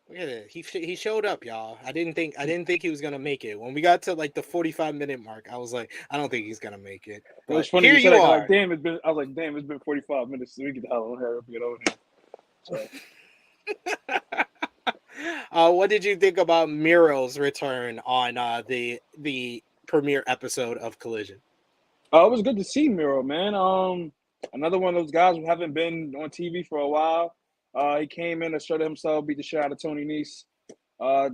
Look at it. He showed up, y'all. I didn't think he was gonna make it. When we got to like the 45-minute mark, I was like, I don't think he's gonna make it. But it was funny. Here you are. Like, damn, it's been 45 minutes. So we get the hell on here. Get over here. So. What did you think about Miro's return on the premiere episode of Collision? It was good to see Miro, man. Another one of those guys who haven't been on TV for a while. He came in, asserted himself, beat the shit out of Tony Nese.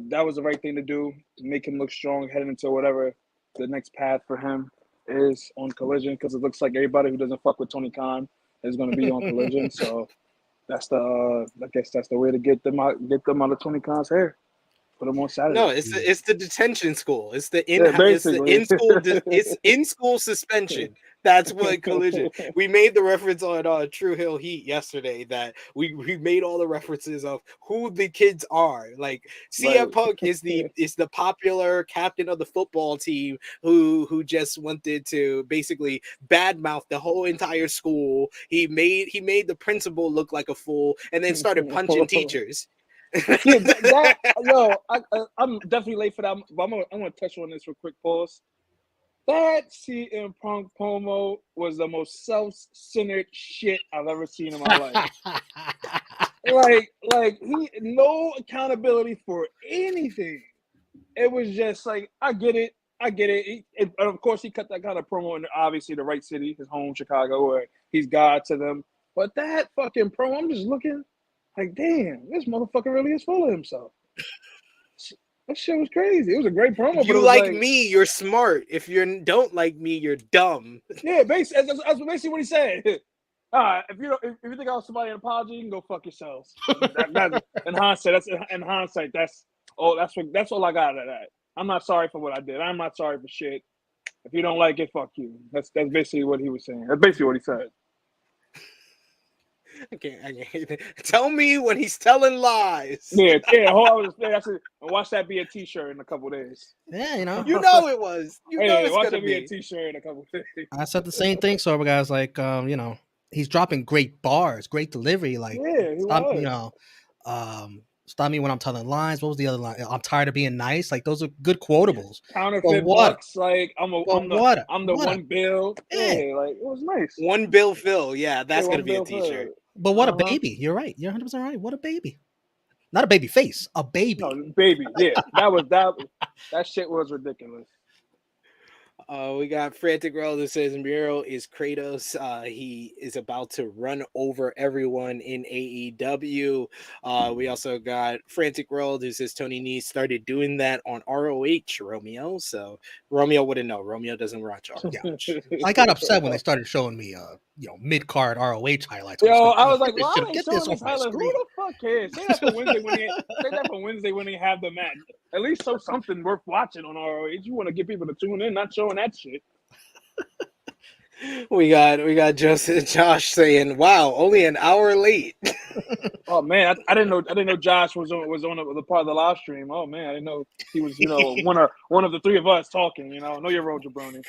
That was the right thing to do to make him look strong heading into whatever the next path for him is on Collision, because it looks like everybody who doesn't fuck with Tony Khan is going to be on Collision. So that's I guess that's the way to get them out of Tony Khan's hair. Put them on Saturday. No, it's the detention school. It's the in school suspension. That's what Collision. We made the reference on True Hill Heat yesterday that we made all the references of who the kids are. Like CM Punk is the popular captain of the football team who just wanted to basically badmouth the whole entire school. He made the principal look like a fool and then started punching teachers. I'm definitely late for that. But I'm gonna touch on this real quick. Pause. That CM Punk promo was the most self-centered shit I've ever seen in my life. like he no accountability for anything. It was just like, I get it. And of course, he cut that kind of promo in obviously the right city, his home, Chicago, where he's God to them. But that fucking promo, I'm just looking like, damn, this motherfucker really is full of himself. That shit was crazy. It was a great promo. If you like me, you're smart. If you don't like me, you're dumb. Yeah, basically, that's basically what he said. If you think I was somebody an apology, you can go fuck yourselves. In hindsight, that's all I got out of that. I'm not sorry for what I did. I'm not sorry for shit. If you don't like it, fuck you. That's basically what he was saying. That's basically what he said. I can't. Tell me when he's telling lies. Yeah. Watch that be a T-shirt in a couple days. Yeah, You know it was. Watch that be a T-shirt in a couple days. I said the same thing, sober guys. Like, he's dropping great bars, great delivery. Like, stop me when I'm telling lies. What was the other line? I'm tired of being nice. Like, those are good quotables. Counterfeit bucks. Like, I'm the one bill. Yeah, like, it was nice. One bill Phil. Yeah, that's gonna be a T-shirt. But what a baby. You're right. You're 100% right. What a baby. Not a baby face, a baby. No, baby. Yeah, that shit was ridiculous. We got Frantic World that says Miro is Kratos. He is about to run over everyone in AEW. We also got Frantic World who says Tony Nese started doing that on ROH, Romeo. So Romeo wouldn't know. Romeo doesn't watch ROH. I got upset when they started showing me mid-card ROH highlights. I was like, why get this off my screen? Who the fuck cares? Say that for Wednesday when they have the match. At least show something worth watching on ROH. You want to get people to tune in, not showing that shit. We got Josh saying, "Wow, only an hour late." Oh man, I didn't know Josh was on the part of the live stream. Oh man, I didn't know he was one of the three of us talking. Know your role, jabroni.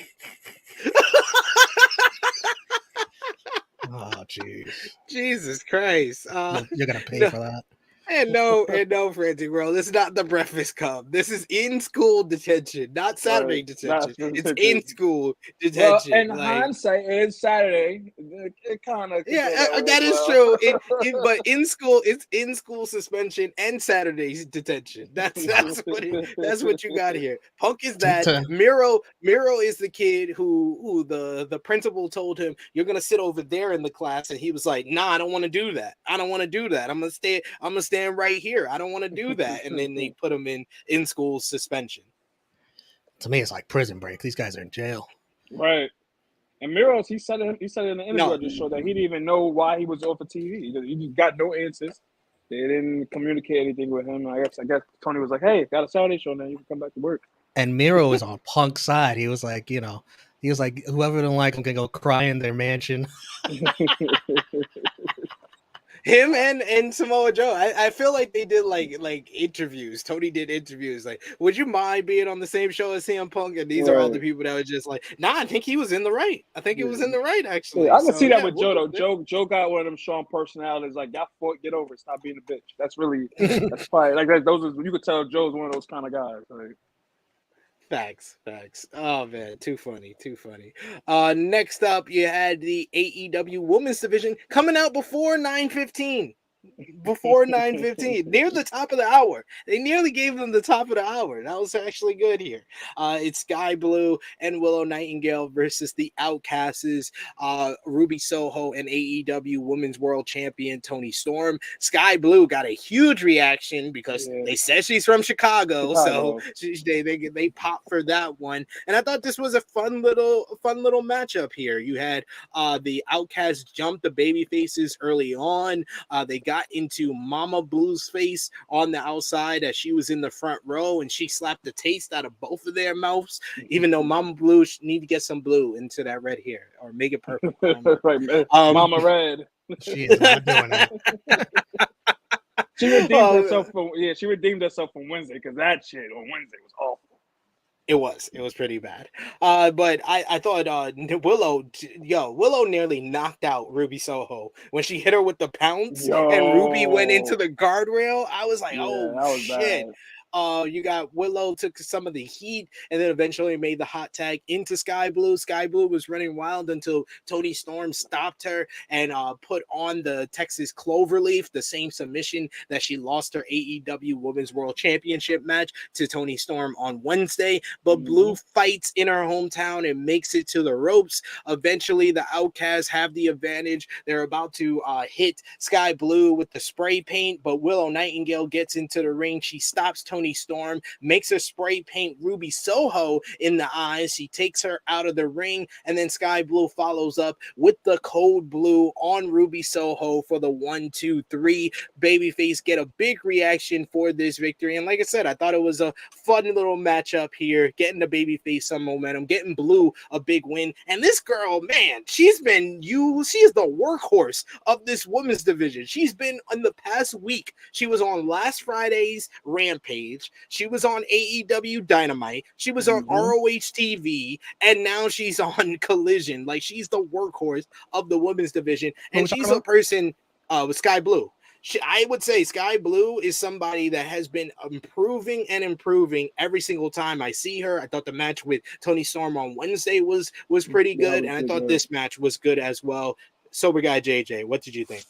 Oh jeez, Jesus Christ! You're gonna pay for that. And no, Frantic World. This is not the Breakfast Club. This is in-school detention, not Saturday Right. detention. Not It's detention. in-school Well, detention. in Like, hindsight, it's Saturday. It kind of could yeah, go that way that as is well. true. But in school, it's in-school suspension and Saturday detention. That's what you got here. Punk is that. Miro is the kid who the principal told him, you're gonna sit over there in the class, and he was like, nah, I don't want to do that. I don't want to do that. I'm gonna stand right here. I don't want to do that. And then they put him in school suspension. To me, it's like Prison Break. These guys are in jail. Right. And Miros, he said in the interview I just showed that he didn't even know why he was off of TV. He just got no answers. They didn't communicate anything with him. I guess Tony was like, "Hey, got a Saturday show now. You can come back to work." And Miro is on Punk's side. He was like, whoever don't like him can go cry in their mansion. Him and Samoa Joe. I feel like they did like interviews. Tony did interviews. Like, would you mind being on the same show as CM Punk? And these are all the people that were just like, nah, I think he was in the right. I think it was in the right, actually. Yeah, I can see that with Joe, though. Joe got one of them strong personalities. Like, y'all fought, get over it. Stop being a bitch. That's probably, like, you could tell Joe's one of those kind of guys. Like, Facts. Oh man, too funny. Next up, you had the AEW Women's Division coming out before 9:15. Near the top of the hour. They nearly gave them the top of the hour. That was actually good here. It's Sky Blue and Willow Nightingale versus the Outcasts, Ruby Soho and AEW Women's World Champion Toni Storm. Sky Blue got a huge reaction because they said she's from Chicago. So they popped for that one. And I thought this was a fun little matchup here. You had the Outcasts jump the baby faces early on. They got into Mama Blue's face on the outside as she was in the front row, and she slapped the taste out of both of their mouths, even though Mama Blue need to get some blue into that red hair or make it purple. Right, Mama Red. She is not doing that. She redeemed herself from Wednesday, because that shit on Wednesday was awful. It was pretty bad. But I thought Willow nearly knocked out Ruby Soho when she hit her with the pounce and Ruby went into the guardrail. I was like, oh shit. Bad. You got Willow took some of the heat and then eventually made the hot tag into Sky Blue. Sky Blue was running wild until Toni Storm stopped her and put on the Texas Cloverleaf, the same submission that she lost her AEW Women's World Championship match to Toni Storm on Wednesday. But Blue fights in her hometown and makes it to the ropes. Eventually, the Outcasts have the advantage. They're about to hit Sky Blue with the spray paint, but Willow Nightingale gets into the ring. She stops Toni Storm, makes her spray paint Ruby Soho in the eyes. She takes her out of the ring, and then Sky Blue follows up with the Code Blue on Ruby Soho for the 1-2-3. Babyface get a big reaction for this victory, and like I said, I thought it was a fun little matchup here, getting the Babyface some momentum, getting Blue a big win. And this girl, man, she is the workhorse of this women's division. She's been in the past week. She was on last Friday's Rampage. She was on AEW Dynamite. She was on ROH TV, and now she's on Collision. Like, she's the workhorse of the women's division, and she's a person with Sky Blue. I would say Sky Blue is somebody that has been improving every single time I see her. I thought the match with Toni Storm on Wednesday was pretty good, and I thought this match was good as well. Sober guy JJ, what did you think?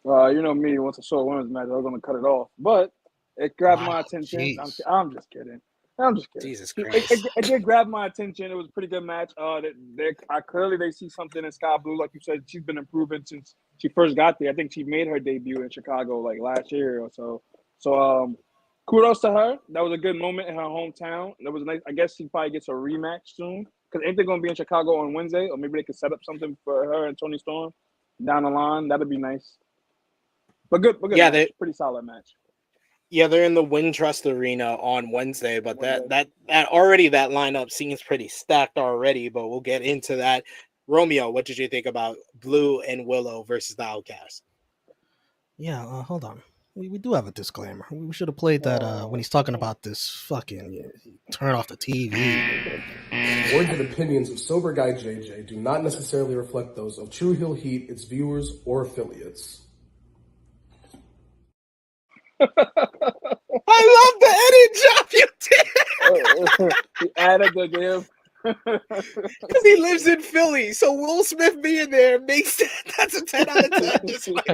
You know me, once I saw one of the matches, I was going to cut it off, but it grabbed my attention. I'm just kidding. Jesus Christ. It did grab my attention. It was a pretty good match. Clearly they see something in Sky Blue. Like you said, she's been improving since she first got there. I think she made her debut in Chicago like last year or so. So kudos to her. That was a good moment in her hometown. That was nice. I guess she probably gets a rematch soon. Because ain't they going to be in Chicago on Wednesday? Or maybe they could set up something for her and Toni Storm down the line. That'd be nice. But good. Yeah, pretty solid match. Yeah, they're in the Wintrust Arena on Wednesday, but that lineup seems pretty stacked already, but we'll get into that. Romeo, what did you think about Blue and Willow versus the Outcasts? Yeah, hold on. We do have a disclaimer. We should have played that when he's talking about this fucking turn off the TV. Words and opinions of Sober Guy JJ do not necessarily reflect those of True Heel Heat, its viewers, or affiliates. I love the edit job you did. He added the give. Because he lives in Philly, so Will Smith being there makes that's a 10 out of 10. Just like,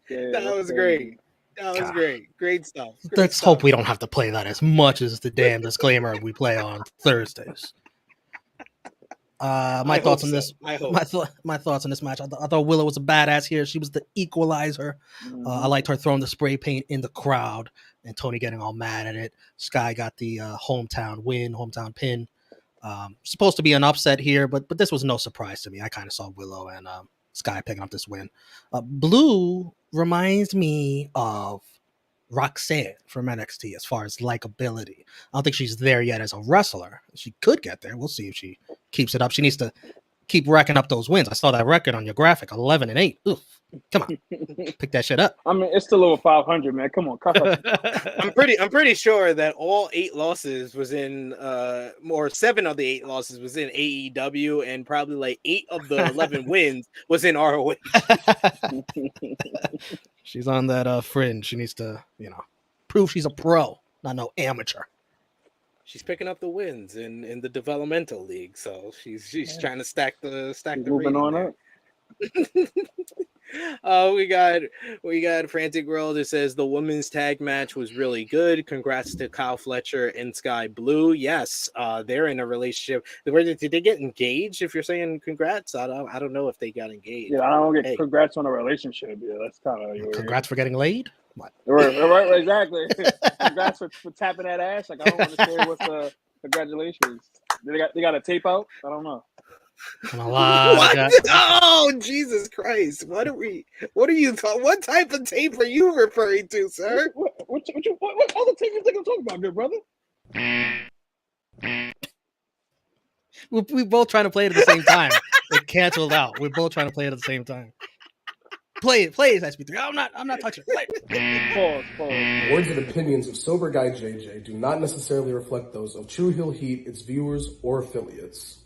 that was great. That was great. Great stuff. Let's hope we don't have to play that as much as the damn disclaimer we play on Thursdays. My thoughts on this. My thoughts on this match. I thought Willow was a badass here. She was the equalizer. I liked her throwing the spray paint in the crowd and Tony getting all mad at it. Sky got the hometown pin. Supposed to be an upset here, but this was no surprise to me. I kind of saw Willow and Sky picking up this win. Blue reminds me of Roxanne from NXT as far as likability. I don't think she's there yet as a wrestler. She could get there. We'll see if she keeps it up. She needs to keep racking up those wins. I saw that record on your graphic, 11-8. Oof. Come on, pick that shit up. I mean, it's still over 500, man. Come on, I'm pretty sure that all 8 losses was in, or 7 of the 8 losses was in AEW, and probably like 8 of the 11 wins was in ROH. She's on that fringe. She needs to, prove she's a pro, not no amateur. She's picking up the wins in the developmental league, so she's trying to stack the moving on up. We got Frantic World that says the women's tag match was really good. Congrats to Kyle Fletcher and Sky Blue. Yes, they're in a relationship. Did they get engaged? If you're saying congrats, I don't know if they got engaged. Yeah, I don't get congrats on a relationship. Yeah, that's kind of congrats for getting laid. What? Right, exactly. Congrats for tapping that ass. Like I don't understand what's the congratulations. They got a tape out. I don't know. What? Oh, Jesus Christ! What are you? What type of tape are you referring to, sir? What other tape you think I'm talking about, good brother? We both trying to play it at the same time. It canceled out. We're both trying to play it at the same time. Play it, SP3. I'm not touching it. Pause. The words and opinions of Sober Guy JJ do not necessarily reflect those of True Heel Heat, its viewers, or affiliates.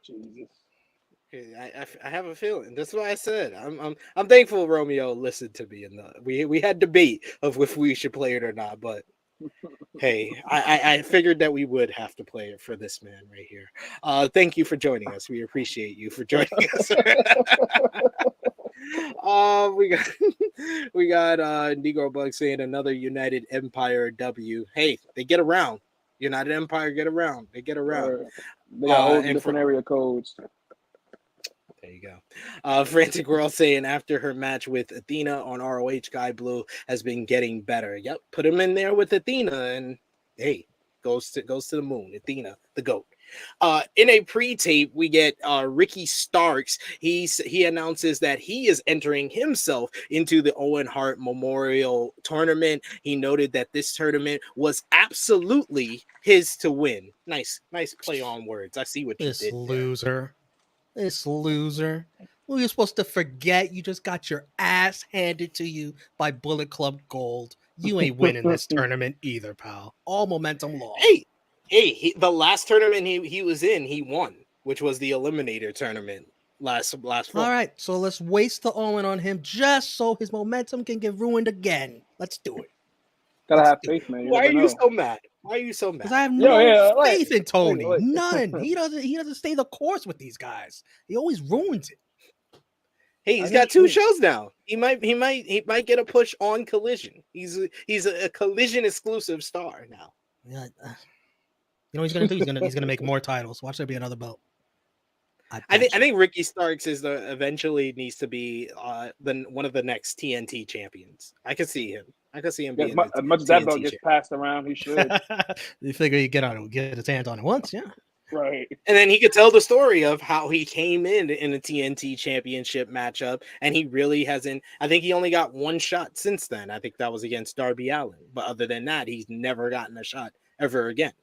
Jesus. I have a feeling. That's what I said. I'm thankful Romeo listened to me, and we had debate of if we should play it or not. But hey, I figured that we would have to play it for this man right here. Thank you for joining us. We appreciate you for joining us. we got Negro Bug saying another United Empire W. Hey, they get around. United Empire get around. They get around. They got all different area codes. There you go. Frantic World saying after her match with Athena on ROH, Guy Blue has been getting better. Yep, put him in there with Athena, and hey, goes to the moon. Athena, the GOAT. In a pre-tape, we get Ricky Starks. He announces that he is entering himself into the Owen Hart Memorial Tournament. He noted that this tournament was absolutely his to win. Nice play on words. I see what you did. This loser. Well, you're supposed to forget you just got your ass handed to you by Bullet Club Gold. You ain't winning this tournament either, pal. All momentum lost. Hey, the last tournament he was in, he won, which was the Eliminator tournament last fall. All right, so let's waste the Owen on him just so his momentum can get ruined again. Let's do it. Gotta have faith, man. Why are you so mad? Because I have no faith in Tony. None. He doesn't stay the course with these guys. He always ruins it. Hey, he's got 2 shows now. He might get a push on Collision. He's a Collision exclusive star now. Yeah. You know what he's gonna do? He's gonna make more titles. Watch there be another belt. I think Ricky Starks eventually needs to be one of the next TNT champions. I could see him. Being as much as that belt gets passed around, he should. You figure you get his hands on it once, yeah. Right. And then he could tell the story of how he came in a TNT championship matchup, and he really hasn't. I think he only got 1 shot since then. I think that was against Darby Allin. But other than that, he's never gotten a shot ever again.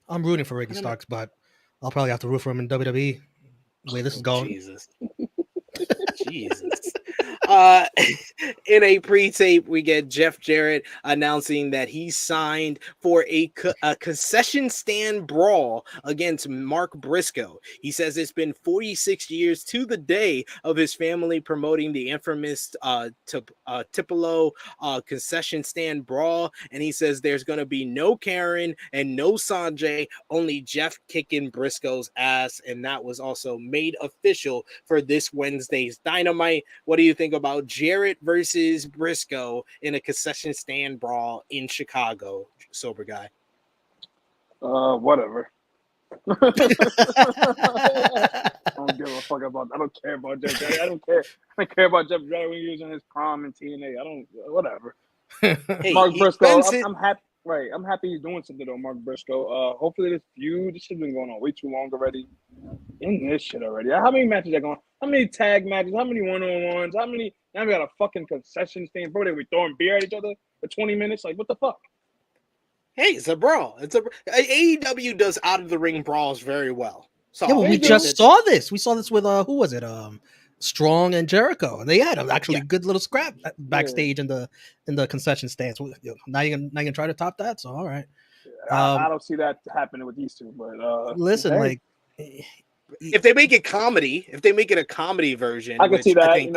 I'm rooting for Ricky Starks, but I'll probably have to root for him in WWE. The way this is going. Jesus. Uh, in a pre-tape, we get Jeff Jarrett announcing that he signed for a concession stand brawl against Mark Briscoe. He says it's been 46 years to the day of his family promoting the infamous Tupelo concession stand brawl, and he says there's going to be no Karen and no Sanjay, only Jeff kicking Briscoe's ass, and that was also made official for this Wednesday's Dynamite. What do you think about Jarrett versus Briscoe in a concession stand brawl in Chicago, sober guy? Whatever. I don't give a fuck about. I don't care about Jeff Jarrett. I don't care about Jeff Jarrett when he was in his prime in TNA. I don't. Whatever. Hey, Mark Briscoe. Benson, I'm happy. Right. I'm happy he's doing something though, Mark Briscoe. Hopefully this feud. This shit's been going on way too long already. In this shit already. How many matches are going? How many tag matches? How many one-on-ones? How many? Now we got a fucking concession stand, bro. They were throwing beer at each other for 20 minutes. Like, what the fuck? hey, it's a brawl. AEW does out of the ring brawls very well. So Yeah, well, we do. just saw this. We saw this with who was it? Strong and Jericho, and they had actually good little scrap backstage in the concession stands. Now you can try to top that. So all right. I don't see that happening with these two. But Listen, hey, like if they make it comedy, if they make it a comedy version, I can see that. think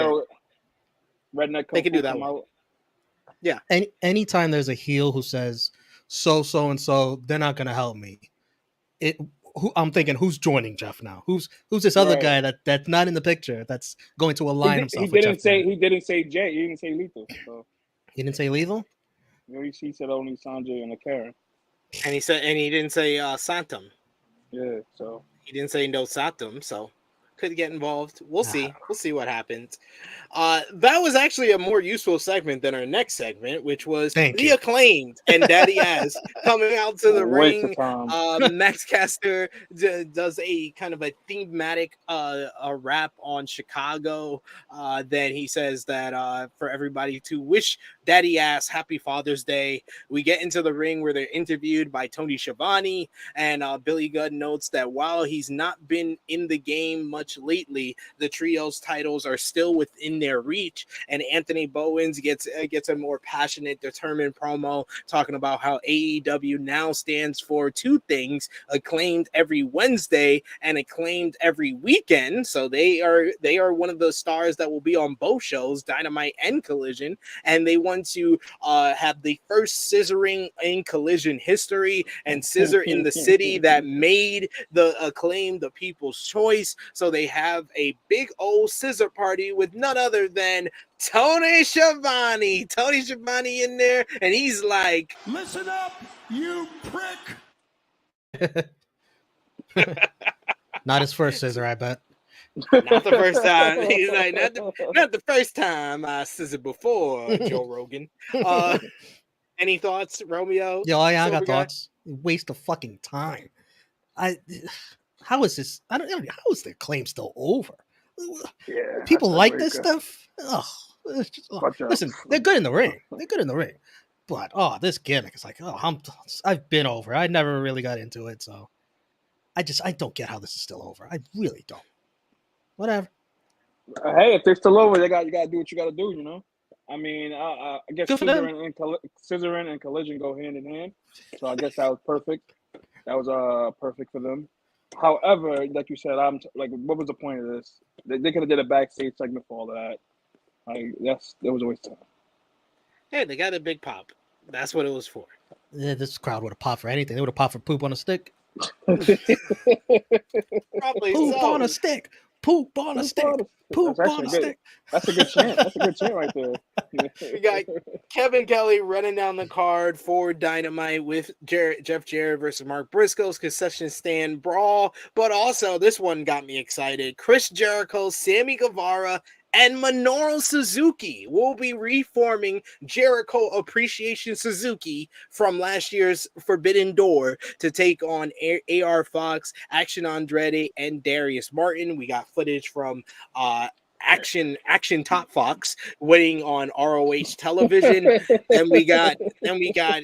Redneck. they can do that one. Out. Yeah. Anytime there's a heel who says so and so, they're not gonna help me. I'm thinking, who's joining Jeff now? Who's this other guy that's not in the picture that's going to align himself? He didn't say Jay. He didn't say Lethal. So. He didn't say Lethal. He said only Sanjay and a Karen. And he didn't say Santum. Yeah. So he didn't say no Santum. So could get involved. We'll see. We'll see what happens. That was actually a more useful segment than our next segment, which was the Acclaimed and Daddy Ass coming out to the ring. Max Caster does a kind of a thematic a rap on Chicago. Then he says that for everybody to wish Daddy Ass happy Father's Day. We get into the ring where they're interviewed by Tony Schiavone, and Billy Gunn notes that while he's not been in the game much lately, the trios titles are still within their reach, and Anthony Bowens gets a more passionate, determined promo talking about how AEW now stands for two things: Acclaimed every Wednesday and Acclaimed every weekend. So they are one of the stars that will be on both shows, Dynamite and Collision, and they want to have the first scissoring in Collision history and scissor in the city that made the Acclaimed the people's choice. So they have a big old scissor party with none other than Tony Schiavone. Tony Schiavone in there, and he's like, "Listen up, you prick." Not his first scissor, I bet. Not the first time. He's like, not the first time I scissored before, Joe Rogan. Any thoughts, Romeo? Yeah, I got thoughts. Waste of fucking time. How is this? How is the claim still over? Yeah, people like this stuff. Listen, they're good in the ring. But this gimmick is like, I've been over. I never really got into it, so I don't get how this is still over. I really don't. Whatever. Hey, if they're still over, you got to do what you got to do. You know. I mean, I guess scissoring and Collision go hand in hand. So I guess that was perfect. That was perfect for them. However, like you said, what was the point of this? They could have did a backstage segment for all of that. That was a waste of time. Hey, they got a big pop. That's what it was for. Yeah, this crowd would have popped for anything. They would have popped for poop on a stick. Probably poop so. on a stick. Poop on a stick. Poop on a stick. That's a good chant. That's a good chant right there. We got Kevin Kelly running down the card for Dynamite with Jeff Jarrett versus Mark Briscoe's concession stand brawl. But also, this one got me excited. Chris Jericho, Sammy Guevara, and Minoru Suzuki will be reforming Jericho Appreciation Suzuki from last year's Forbidden Door to take on AR Fox, Action Andrade, and Darius Martin. We got footage from Action Top Fox winning on ROH television. Then we got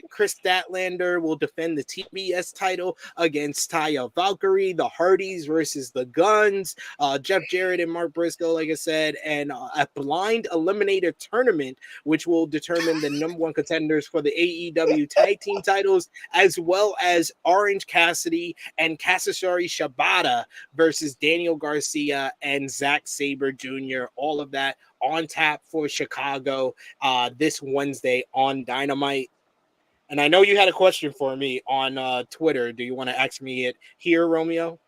Chris Statlander will defend the TBS title against Taya Valkyrie. The Hardys versus the Guns. Jeff Jarrett and Mark Briscoe, like I said, and a blind eliminator tournament, which will determine the number one contenders for the AEW tag team titles, as well as Orange Cassidy and Kazuchika Shibata versus Daniel Garcia and Zack Sabre Jr. All of that on tap for Chicago this Wednesday on Dynamite. And I know you had a question for me on Twitter. Do you want to ask me it here, Romeo?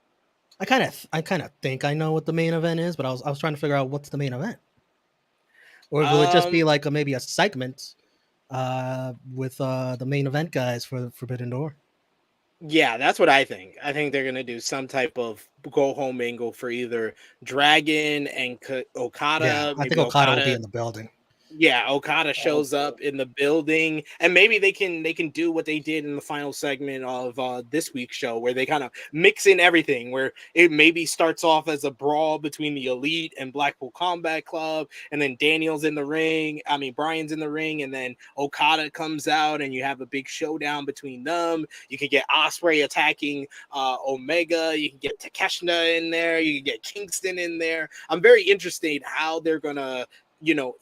I kind of think I know what the main event is, but I was trying to figure out what's the main event, or will it just be like maybe a segment with the main event guys for the Forbidden Door? Yeah, that's what I think. I think they're gonna do some type of go home angle for either Dragon and Okada. Yeah, I maybe think Okada will be in the building. Yeah, Okada shows up in the building, and maybe they can do what they did in the final segment of this week's show, where they kind of mix in everything, where it maybe starts off as a brawl between the Elite and Blackpool Combat Club, and then Brian's in the ring, and then Okada comes out, and you have a big showdown between them. You can get Ospreay attacking Omega, you can get Takeshita in there, you can get Kingston in there. I'm very interested how they're gonna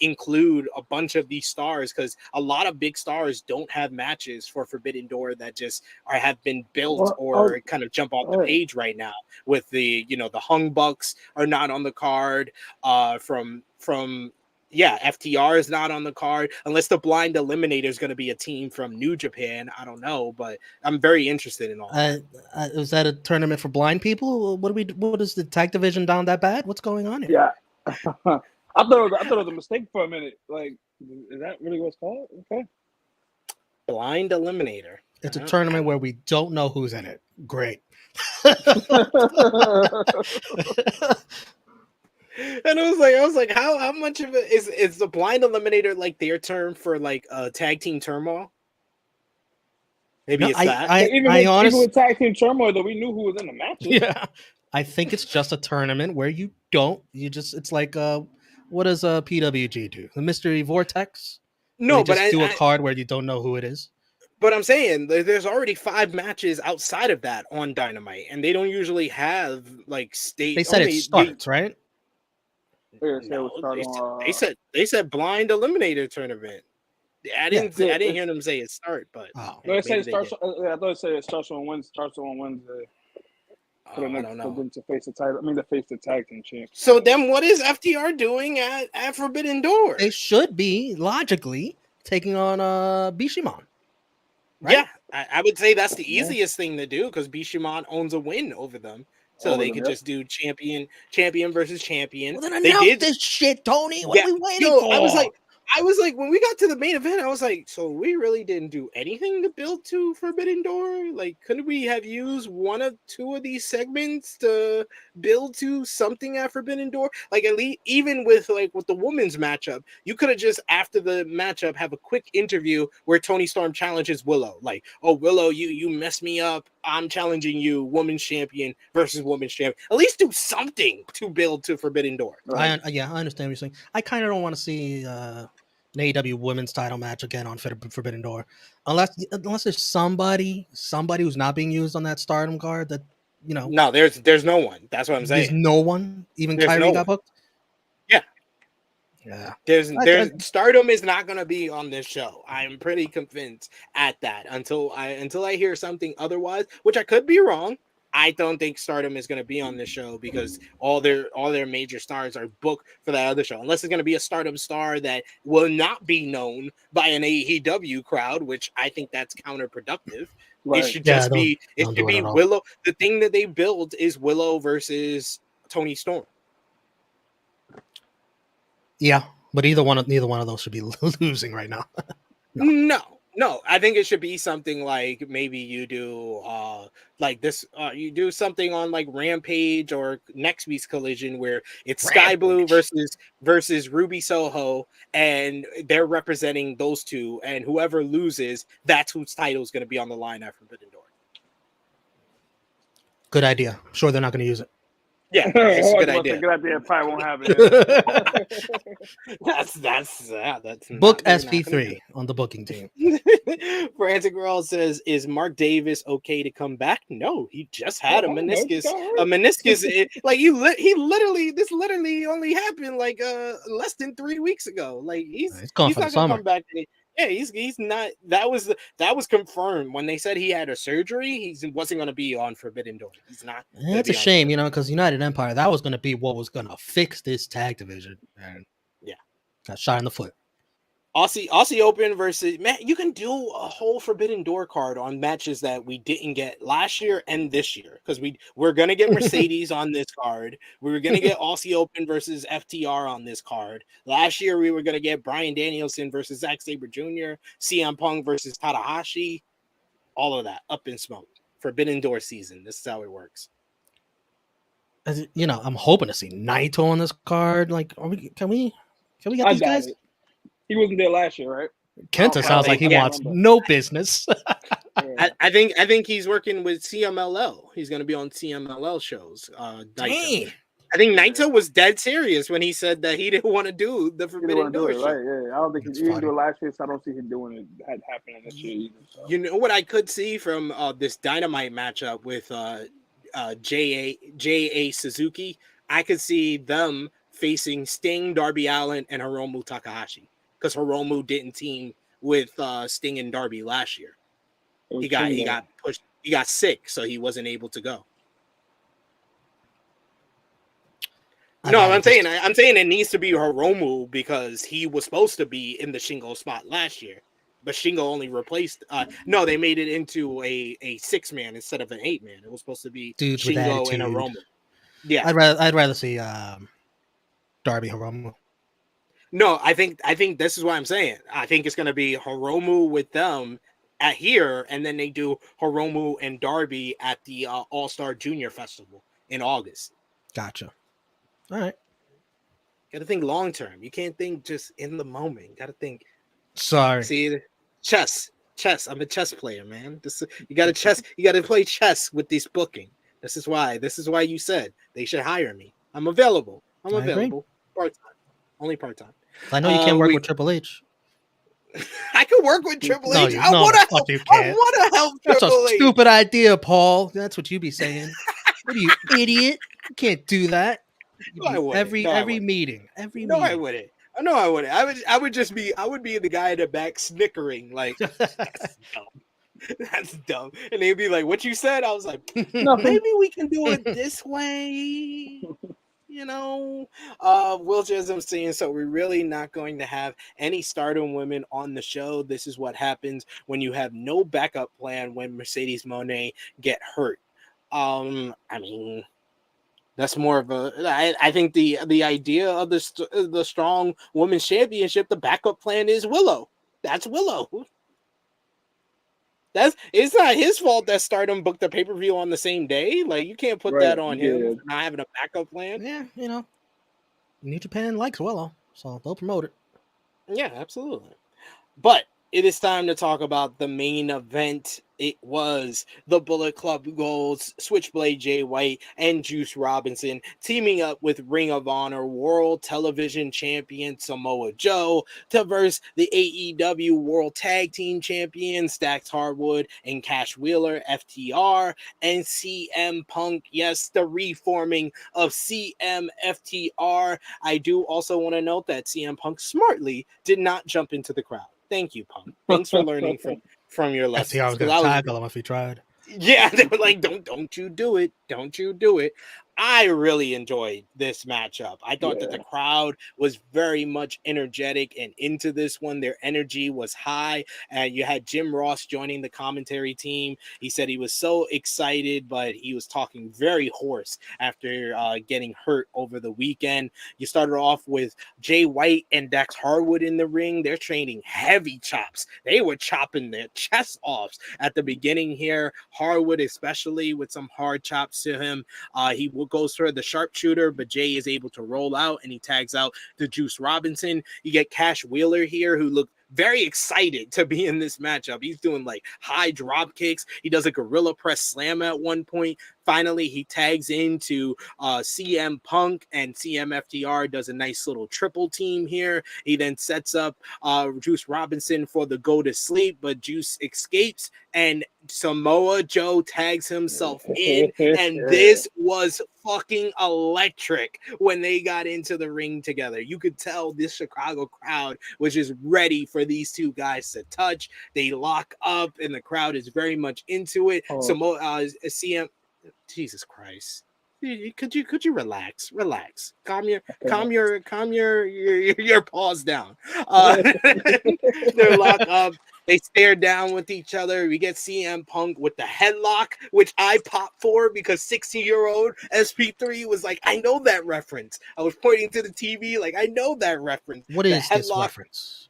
include a bunch of these stars, because a lot of big stars don't have matches for Forbidden Door that just have been built or kind of jump off the page right now. With the the Hung Bucks are not on the card. From FTR is not on the card, unless the Blind Eliminator is going to be a team from New Japan. I don't know, but I'm very interested in all that. Is that a tournament for blind people? What is the tag division down that bad? What's going on here? Yeah. I thought it was a mistake for a minute. Like, is that really what it's called? Okay. Blind Eliminator. It's a tournament where we don't know who's in it. Great. And I was like, how much of it is the Blind Eliminator like their term for like tag team turmoil? Maybe it's that. Even with tag team turmoil, though, we knew who was in the matches. Yeah, I think it's just a tournament where it's like what does PWG do? The Mystery Vortex? No, but do a card where you don't know who it is. But I'm saying there's already 5 matches outside of that on Dynamite, and they don't usually have like state. They said it starts, right? No, they said Blind Eliminator tournament. I didn't hear them say it start, but no, they said it starts. I thought it said it starts on Wednesday. For them to face the title. To face the tag team champ. So then, what is FTR doing at Forbidden Door? They should be logically taking on Bishamon. Right? Yeah, I would say that's the easiest thing to do, because Bishamon owns a win over them, so they could just do champion versus champion. Well, then announce this shit, Tony. What are we waiting for? I was like, when we got to the main event, I was like, so we really didn't do anything to build to Forbidden Door? Like, couldn't we have used 1 or 2 of these segments to build to something at Forbidden Door? Like, at least, even with the women's matchup, you could have just, after the matchup, have a quick interview where Tony Storm challenges Willow. Like, oh, Willow, you messed me up. I'm challenging you, women's champion versus women's champion. At least do something to build to Forbidden Door. Right? I understand what you're saying. I kind of don't want to see an AEW women's title match again on Forbidden Door, unless there's somebody who's not being used on that Stardom card that No, there's no one. That's what I'm saying. There's no one. Even Kyrie got booked. Yeah. There's Stardom is not going to be on this show. I'm pretty convinced at that until I hear something otherwise, which I could be wrong. I don't think Stardom is going to be on this show, because all their major stars are booked for that other show. Unless it's going to be a Stardom star that will not be known by an AEW crowd, which I think that's counterproductive. Right. It should just be Willow. The thing that they build is Willow versus Tony Storm. Yeah, but neither one of those should be losing right now. No, I think it should be something like, maybe you do like this. You do something on like Rampage or next week's Collision, where it's Sky Blue versus Ruby Soho, and they're representing those two, and whoever loses, that's whose title is going to be on the line at Forbidden Door. Good idea. I'm sure they're not going to use it. Yeah, Oh, it's a I good was about to say, idea. good idea. It probably won't happen. That's Book not gonna SP3 on the booking team. happen. Frantic Girl says, "Is Mark Davis okay to come back?" No, he just had a I don't know. He meniscus. got hurt. A meniscus, like this literally only happened like less than 3 weeks ago. Like He's gone he's for the not gonna summer. come back. Yeah, he's not. That was confirmed when they said he had a surgery. He wasn't gonna be on Forbidden Door. He's not. gonna It's be a on shame, Forbidden. because United Empire, that was going to be what was going to fix this tag division. And Yeah. got shot in the foot. Aussie Open versus man, you can do a whole Forbidden Door card on matches that we didn't get last year and this year because we're gonna get Mercedes on this card. We were gonna get Aussie Open versus FTR on this card. Last year we were gonna get Bryan Danielson versus Zack Sabre Jr., CM Punk versus Tanahashi. All of that up in smoke. Forbidden Door season. This is how it works. I'm hoping to see Naito on this card. Like, can we get I these doubt guys? it. He wasn't there last year, right? Kenta I sounds like think- he yeah. wants no business. Yeah. I think he's working with CMLL. He's gonna be on CMLL shows. Naito. Dang. I think Naito was dead serious when he said that he didn't want to do the He didn't Forbidden want to do Door it, show. right? Yeah, I don't think That's he didn't funny. do it last year, so I don't see him doing it happening this year either. So. You know what I could see from this Dynamite matchup with J.A. Suzuki? I could see them facing Sting, Darby Allin, and Hiromu Takahashi because Hiromu didn't team with Sting and Darby last year. It was He true, though. got pushed. He got sick, so he wasn't able to go. No, I'm saying it needs to be Hiromu because he was supposed to be in the Shingo spot last year, but Shingo only replaced. No, they made it into a 6-man instead of an 8-man. It was supposed to be Dudes with Shingo and attitude. Hiromu. Yeah, I'd rather see Darby Hiromu. no, I think this is what I'm saying. I think it's going to be Hiromu with them at here, and then they do Hiromu and Darby at the All Star Junior Festival in August. Gotcha. All right. Got to think long term. You can't think just in the moment. Got to think. Sorry. See, chess. I'm a chess player, man. You got to play chess with this booking. This is why you said they should hire me. I'm available. I'm I agree. available. Part-time. Only part-time. I know you can't work with Triple H. I could work with Triple No, H. you- I no, want the fuck to you help. I can't. want to help That's Triple a H. stupid idea, Paul. That's what you be saying. What are you, idiot? You can't do that. No, I wouldn't. Every No, I wouldn't. meeting. No, I wouldn't. No, I wouldn't. I would be the guy in the back snickering like that's dumb. That's dumb. And they'd be like, "What you said?" I was like, "Maybe we can do it this way." Will Jessam's saying, so we're really not going to have any Stardom women on the show. This is what happens when you have no backup plan when Mercedes Moné get hurt. I mean, that's more of I think the idea of the strong women's championship, the backup plan is Willow. That's Willow. It's not his fault that Stardom booked the pay-per-view on the same day. Like, you can't put that on him for not having a backup plan. Yeah, New Japan likes Willow, so they'll promote it. Yeah, absolutely. But it is time to talk about the main event. It was the Bullet Club Gold's Switchblade Jay White and Juice Robinson teaming up with Ring of Honor World Television Champion Samoa Joe to verse the AEW World Tag Team Champions Dax Harwood and Cash Wheeler, FTR, and CM Punk. Yes, the reforming of CM FTR. I do also want to note that CM Punk smartly did not jump into the crowd. Thank you, Punk. Thanks for learning from your lessons. FTR was going to tackle him if he tried. Yeah, they were like, don't you do it. Don't you do it. I really enjoyed this matchup. I thought that the crowd was very much energetic and into this one. Their energy was high. And you had Jim Ross joining the commentary team. He said he was so excited, but he was talking very hoarse after getting hurt over the weekend. You started off with Jay White and Dax Harwood in the ring. They're training heavy chops. They were chopping their chests off at the beginning here. Harwood, especially with some hard chops to him. He goes for the sharpshooter, but Jay is able to roll out and he tags out to Juice Robinson. You get Cash Wheeler here, who looked very excited to be in this matchup. He's doing like high drop kicks. He does a gorilla press slam at one point. Finally, he tags into CM Punk, and CM FTR does a nice little triple team here. He then sets up Juice Robinson for the go to sleep, but Juice escapes, and Samoa Joe tags himself in, and this was fucking electric when they got into the ring together. You could tell this Chicago crowd was just ready for these two guys to touch. They lock up, and the crowd is very much into it. CM, Jesus Christ. Could you relax? Calm your paws down. They're locked up. They stare down with each other. We get CM Punk with the headlock, which I popped for because 60-year-old SP3 was like, I know that reference. I was pointing to the TV like, I know that reference. What is this reference?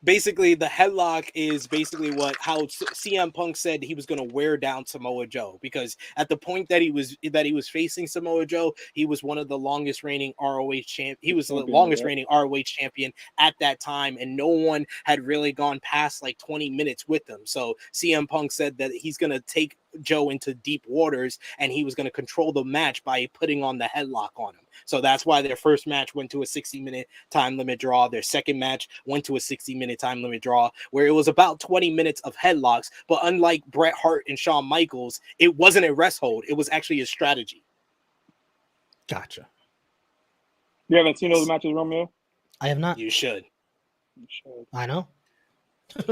Basically, the headlock is basically how CM Punk said he was going to wear down Samoa Joe, because at the point that he was facing Samoa Joe, he was one of the longest reigning ROH champ. He was the longest reigning ROH champion at that time, and no one had really gone past like 20 minutes with him. So CM Punk said that he's going to take Joe into deep waters, and he was going to control the match by putting on the headlock on him. So that's why their first match went to a 60-minute time limit draw. Their second match went to a 60-minute time limit draw, where it was about 20 minutes of headlocks. But unlike Bret Hart and Shawn Michaels, it wasn't a rest hold. It was actually a strategy. Gotcha. You haven't seen those matches, Romeo? I have not. You should. I know.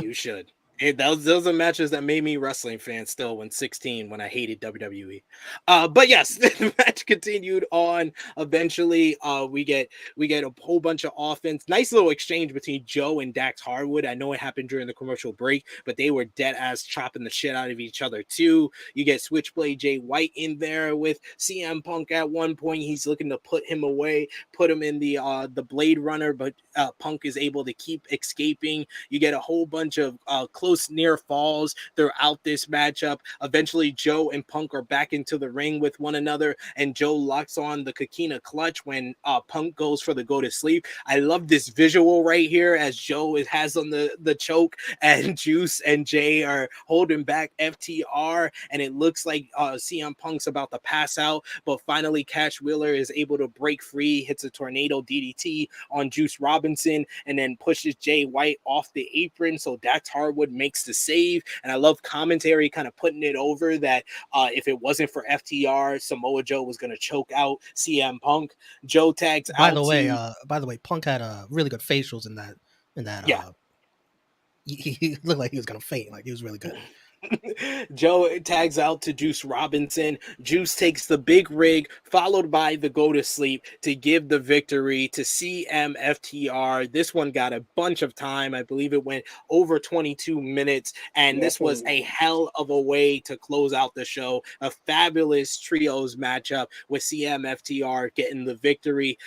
You should. Those are matches that made me wrestling fan still when 16, when I hated WWE. But yes, the match continued on. Eventually, we get a whole bunch of offense. Nice little exchange between Joe and Dax Harwood. I know it happened during the commercial break, but they were dead ass chopping the shit out of each other too. You get Switchblade Jay White in there with CM Punk at one point. He's looking to put him away, put him in the Blade Runner, but Punk is able to keep escaping. You get a whole bunch of close near falls throughout this matchup. Eventually, Joe and Punk are back into the ring with one another, and Joe locks on the Coquina clutch when Punk goes for the go to sleep. I love this visual right here as Joe has on the choke, and Juice and Jay are holding back FTR, and it looks like CM Punk's about to pass out, but finally Cash Wheeler is able to break free, hits a tornado DDT on Juice Robinson, and then pushes Jay White off the apron, so Dax Harwood makes the save. And I love commentary kind of putting it over that if it wasn't for FTR, Samoa Joe was going to choke out CM Punk. Joe tags by out. By the way, Punk had really good facials in that. Yeah. He looked like he was going to faint. Like, he was really good. Joe tags out to Juice Robinson. Juice takes the big rig, followed by the go to sleep, to give the victory to CM FTR. This one got a bunch of time. I believe it went over 22 minutes, and this was a hell of a way to close out the show. A fabulous trios matchup with CM FTR getting the victory.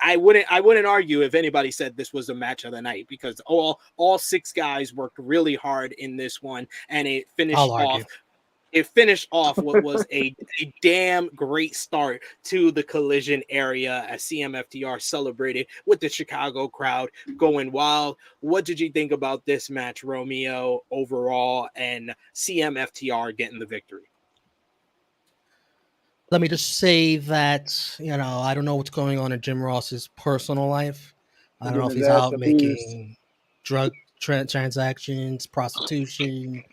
I wouldn't argue if anybody said this was the match of the night, because all six guys worked really hard in this one, and it finished off what was a damn great start to the Collision area as CMFTR celebrated with the Chicago crowd going wild. What did you think about this match, Romeo, overall, and CMFTR getting the victory? Let me just say that, I don't know what's going on in Jim Ross's personal life. I don't know if he's out making drug transactions, prostitution.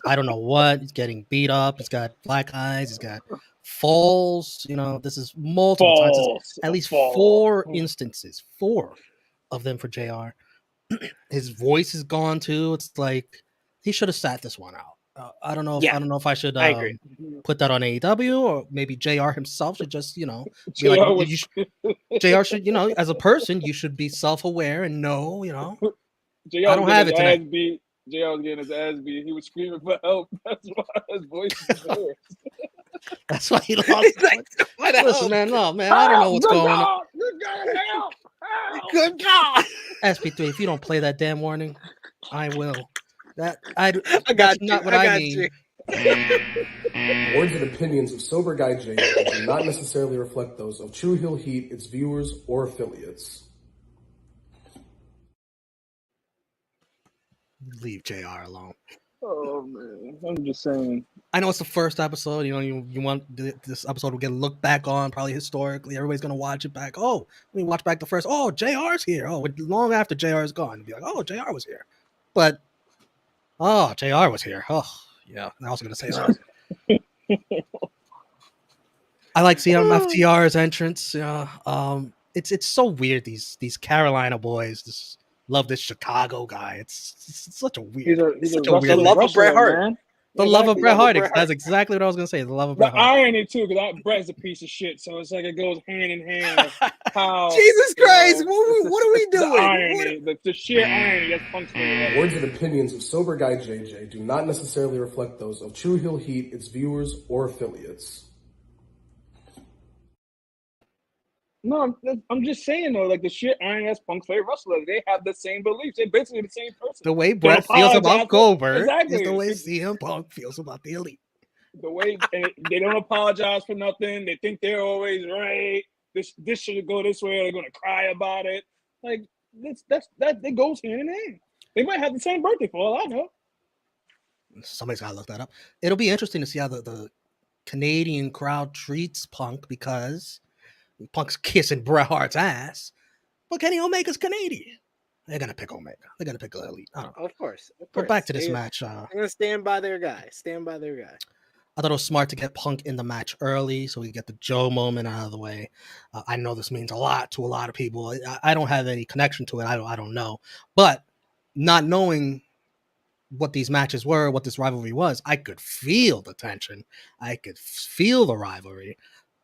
I don't know what. He's getting beat up. He's got black eyes. He's got falls. This is multiple times. At least 4 instances. 4 of them for JR. His voice is gone too. It's like he should have sat this one out. I don't know if I should put that on AEW, or maybe JR himself should just, be like, JR should, as a person, you should be self-aware and know, JR I don't have it tonight. JR was getting his ass beat. He was screaming for help. That's why his voice was hoarse. That's why he lost. Listen, man, no, man, I don't know what's going on. Good God. SP3, if you don't play that damn warning, I will. That's not what I mean. Words and opinions of Sober Guy JJ do not necessarily reflect those of True Heel Heat, its viewers, or affiliates. Leave JR alone. Oh man, I'm just saying. I know it's the first episode. You know, you want this episode to get looked back on, probably historically. Everybody's gonna watch it back. Oh, let me watch back the first. Oh, JR's here. Oh, long after JR's gone, be like, oh, JR was here. But JR was here. Oh, yeah. I was gonna say that. I like CM FTR's entrance. It's so weird. These Carolina boys just love this Chicago guy. It's such a weird. He's a The love of Bret Hart. man. The love of Bret Hart. Bret Hart. That's exactly what I was gonna say. The love of The Bret Hart. irony too, because Bret's a piece of shit, so it's like it goes hand in hand. How Jesus Christ! know, What are we the doing? irony, the sheer irony that's Punk's favorite. Words and opinions of Sober Guy JJ do not necessarily reflect those of True Heel Heat, its viewers, or affiliates. No, I'm just saying though, like the sheer irony that's Punk's favorite wrestler. They have the same beliefs. They're basically the same person. The way Bret feels about Goldberg exactly. is the way CM Punk feels about the Elite. The way they don't apologize for nothing. They think they're always right. This should go this way. Or they're gonna cry about it. Like that goes hand in hand. They might have the same birthday for all I know. Somebody's gotta look that up. It'll be interesting to see how the Canadian crowd treats Punk, because Punk's kissing Bret Hart's ass, but Kenny Omega's Canadian. They're gonna pick Omega. They're gonna pick the Elite. I don't know. Of course. But back to this match. They're gonna stand by their guy. I thought it was smart to get Punk in the match early so we could get the Joe moment out of the way. I know this means a lot to a lot of people. I don't have any connection to it. I don't know. But not knowing what these matches were, what this rivalry was, I could feel the tension. I could feel the rivalry.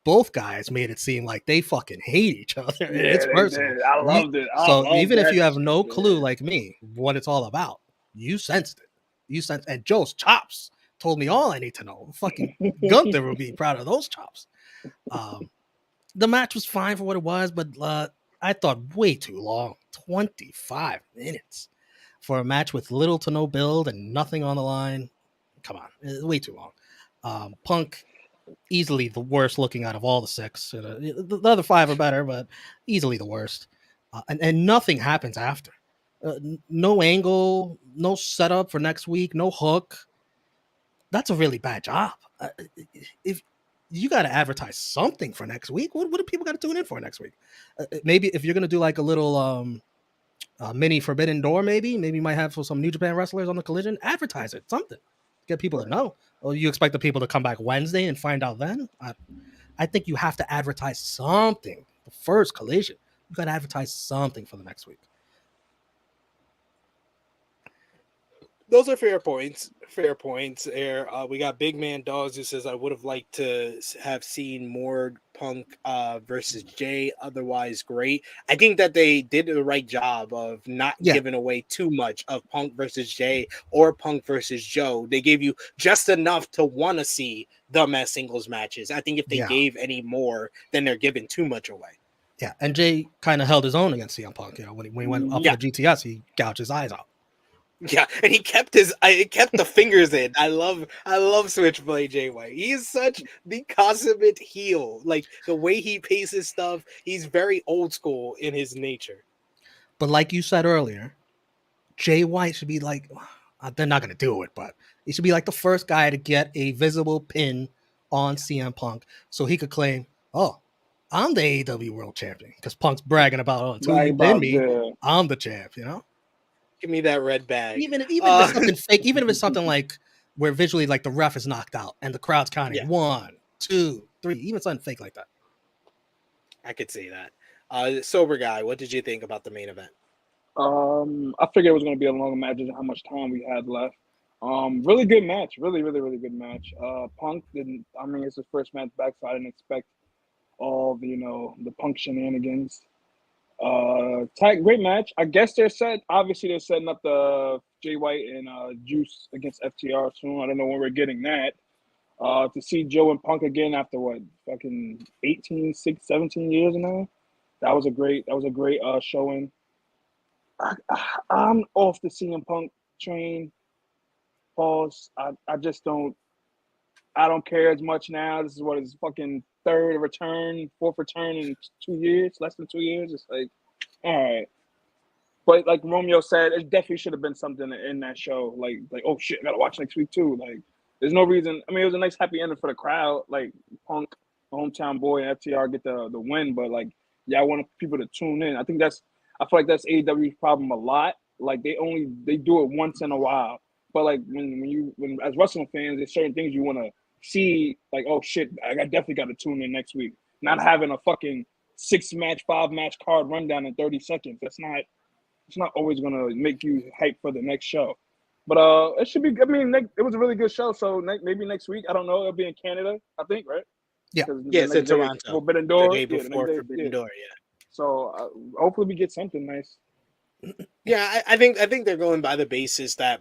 Both guys made it seem like they fucking hate each other. Yeah, It's personal. I loved it. So even if you have no clue like me what it's all about, you sensed it. And Joe's chops told me all I need to know. Fucking Gunther would be proud of those chops. The match was fine for what it was, but I thought way too long. 25 minutes for a match with little to no build and nothing on the line. Come on, it's way too long. Punk, easily the worst looking out of all the six. The other five are better, but easily the worst. And nothing happens after. No angle, no setup for next week, no hook. That's a really bad job. If you got to advertise something for next week, what do people got to tune in for next week? Maybe if you're going to do like a little mini Forbidden Door, maybe you might have some New Japan wrestlers on the Collision. Advertise it, something. Get people to know. Or you expect the people to come back Wednesday and find out then? I think you have to advertise something. The first Collision, you got to advertise something for the next week. Those are fair points. There, we got Big Man Dogs who says I would have liked to have seen more Punk versus Jay. Otherwise, great. I think that they did the right job of not giving away too much of Punk versus Jay or Punk versus Joe. They gave you just enough to want to see them as singles matches. I think if they gave any more, then they're giving too much away. Yeah, and Jay kind of held his own against CM Punk. You know, when he went up to the GTS, he gouged his eyes out. Yeah, and he kept the fingers in. I love Switchblade Jay White. He is such the consummate heel. Like the way he paces stuff, he's very old school in his nature. But like you said earlier, Jay White should be like, they're not going to do it, but he should be like the first guy to get a visible pin on CM Punk so he could claim, oh, I'm the AEW World Champion, because Punk's bragging about, until you pin me, I'm the champ, you know? Give me that red bag. Even if it's something fake, even if it's something like where visually like the ref is knocked out and the crowd's counting 1, 2, 3, even something fake like that. I could see that. Sober Guy, what did you think about the main event? I figured it was going to be a longer match than how much time we had left. Really good match. Really good match. Punk didn't. I mean, it's his first match back, so I didn't expect all the Punk shenanigans. Great match. I guess they're setting up the Jay White and Juice against FTR soon. I don't know when we're getting that. To see Joe and Punk again after what, fucking 18, 6, 17 years now. That was a great showing. I'm off the CM Punk train. Pause. I just don't care as much now. This is what his fucking fourth return in 2 years, less than 2 years. It's like, all right. But like Romeo said, it definitely should have been something in that show. Like oh shit, I gotta watch next week too. Like there's no reason. I mean, it was a nice happy ending for the crowd. Like Punk, hometown boy, and FTR get the win. But like, yeah, I wanted people to tune in. I feel like that's AEW's problem a lot. Like they do it once in a while. But like when as wrestling fans, there's certain things you want to see. Like oh shit, I definitely got to tune in next week. Not having a fucking 6-match, 5-match card rundown in 30 seconds. It's not always gonna make you hype for the next show. But it should be. I mean, it was a really good show. So maybe next week, I don't know. It'll be in Canada, I think, right? Yeah. Yes, in Toronto. Forbidden Door. The day before Forbidden Door. Yeah. So hopefully we get something nice. Yeah, I think they're going by the basis that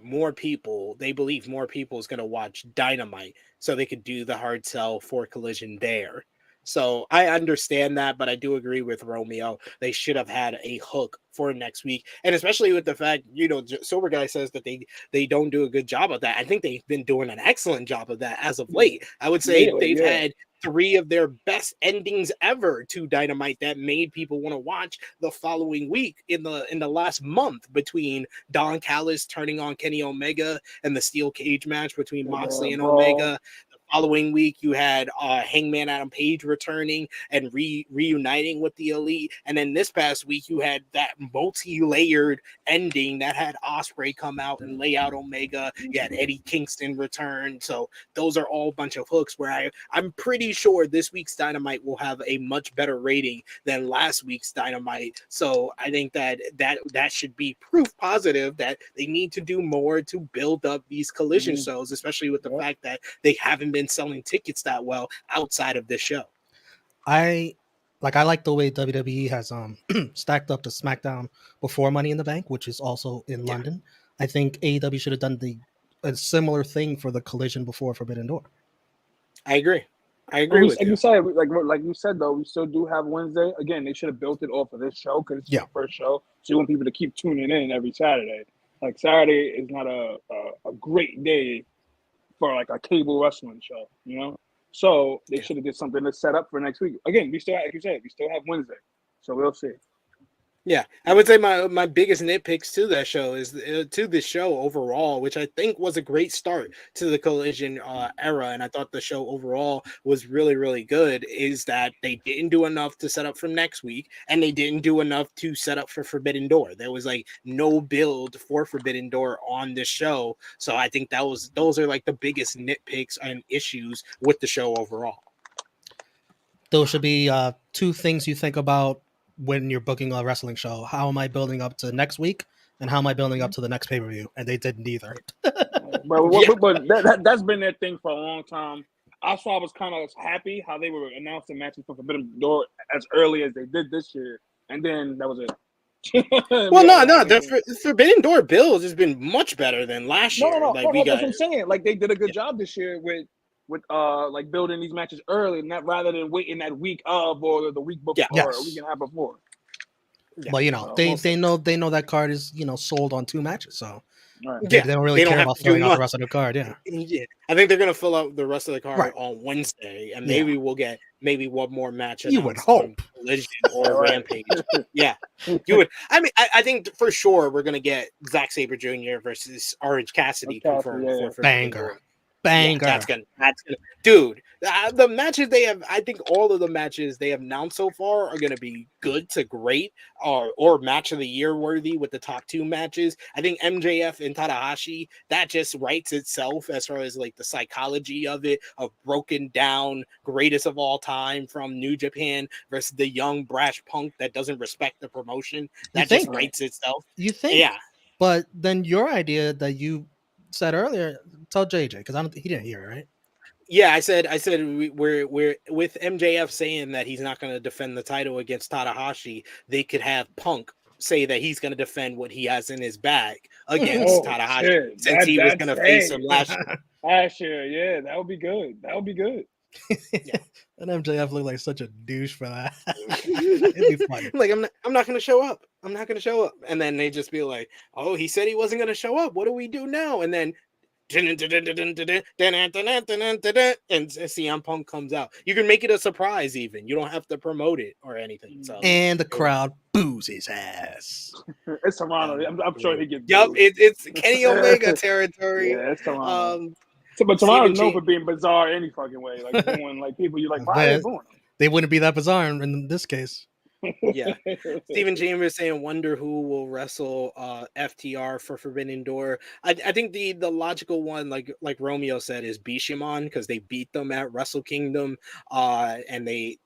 they believe more people is going to watch Dynamite, so they could do the hard sell for Collision there. So I understand that, but I do agree with Romeo. They should have had a hook for next week, and especially with the fact, Sober Guy says that they don't do a good job of that. I think they've been doing an excellent job of that as of late. I would say they've had 3 of their best endings ever to Dynamite that made people want to watch the following week in the last month, between Don Callis turning on Kenny Omega and the steel cage match between Moxley and Omega. Following week, you had Hangman Adam Page returning and reuniting with the Elite, and then this past week you had that multi-layered ending that had Ospreay come out and lay out Omega. You had Eddie Kingston return, so those are all a bunch of hooks. Where I'm pretty sure this week's Dynamite will have a much better rating than last week's Dynamite. So I think that should be proof positive that they need to do more to build up these Collision shows, especially with the fact that they haven't been selling tickets that well outside of this show. I like the way WWE has stacked up the SmackDown before Money in the Bank, which is also in London. I think AEW should have done a similar thing for the Collision before Forbidden Door. I agree with you. Like you said, though, we still do have Wednesday. Again, they should have built it off of this show because it's the first show. So you want people to keep tuning in every Saturday. Like Saturday is not a great day for like a cable wrestling show, So they should have did something to set up for next week. Again, we still, like you said, we still have Wednesday, so we'll see. Yeah, I would say my biggest nitpicks to that show is to this show overall, which I think was a great start to the Collision era, and I thought the show overall was really, really good, is that they didn't do enough to set up for next week, and they didn't do enough to set up for Forbidden Door. There was like no build for Forbidden Door on this show, so I think those are like the biggest nitpicks and issues with the show overall. Those should be 2 things you think about when you're booking a wrestling show. How am I building up to next week, and how am I building up to the next pay-per-view? And they didn't either. But that's been their thing for a long time. Also, I was kind of happy how they were announcing matches for Forbidden Door as early as they did this year, and then that was it. The Forbidden Door build has been much better than last year. That's what I'm saying. Like they did a good job this year with like building these matches early, rather than waiting that week of or the week before or a week and a half before. But they know that card is sold on 2 matches, so they don't really care about filling out the rest of the card. I think they're gonna fill out the rest of the card on Wednesday, and maybe we'll get one more match. You would hope Collision or Rampage. Yeah, you would. I mean, I think for sure we're gonna get Zack Sabre Jr. versus Orange Cassidy confirmed for Banger. Yeah, that's gonna, dude. The matches they have, I think all of the matches they have announced so far are gonna be good to great, or match of the year worthy with the top 2 matches. I think MJF and Tanahashi, that just writes itself as far as like the psychology of it, of broken down greatest of all time from New Japan versus the young brash Punk that doesn't respect the promotion. That just writes itself. You think? Yeah. But then your idea that you said earlier, tell JJ, because he didn't hear it, right? Yeah, I said we're with MJF saying that he's not going to defend the title against Tanahashi. They could have Punk say that he's going to defend what he has in his bag against Tanahashi, since he was going to face him last year. Last year, yeah, that would be good. That would be good. Yeah. And MJF looked like such a douche for that. It'd be funny. Like, I'm not going to show up. I'm not going to show up. And then they just be like, oh, he said he wasn't going to show up. What do we do now? And then and CM Punk comes out. You can make it a surprise even. You don't have to promote it or anything. So And the crowd boos his ass. It's Toronto. I'm sure he gets. Yep, booed. it's Kenny Omega territory. Yeah, it's Toronto. But Stephen Toronto's known for being bizarre any fucking way. Like booing like people, you're like, why are they booing them? They wouldn't be that bizarre in this case. Yeah. Stephen Chambers saying, wonder who will wrestle FTR for Forbidden Door. I think the logical one, like Romeo said, is Bishamon, because they beat them at Wrestle Kingdom, and they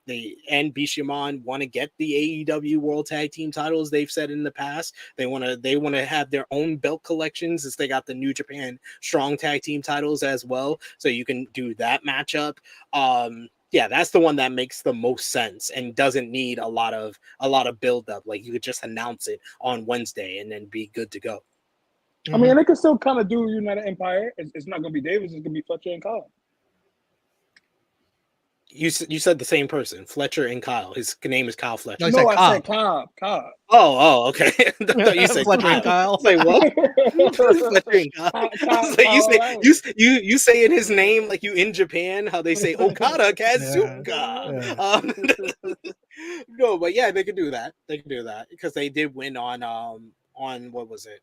and Bishamon want to get the AEW World Tag Team titles. They've said in the past they want to have their own belt collections, as they got the New Japan Strong Tag Team titles as well. So you can do that matchup. Yeah, that's the one that makes the most sense and doesn't need a lot of build up. Like, you could just announce it on Wednesday and then be good to go. I mean, they can still kind of do United Empire. It's not going to be Davis. It's going to be Fletcher and Kyle. You said the same person, Fletcher and Kyle. His name is Kyle Fletcher. No, I said Cobb. Oh, okay. I thought you said Fletcher and Kyle. I was like, what? Fletcher and Kyle. I was like, you saying his name like you in Japan, how they say Okada Kazuka. Yeah. No, but yeah, they could do that. They can do that because they did win on what was it?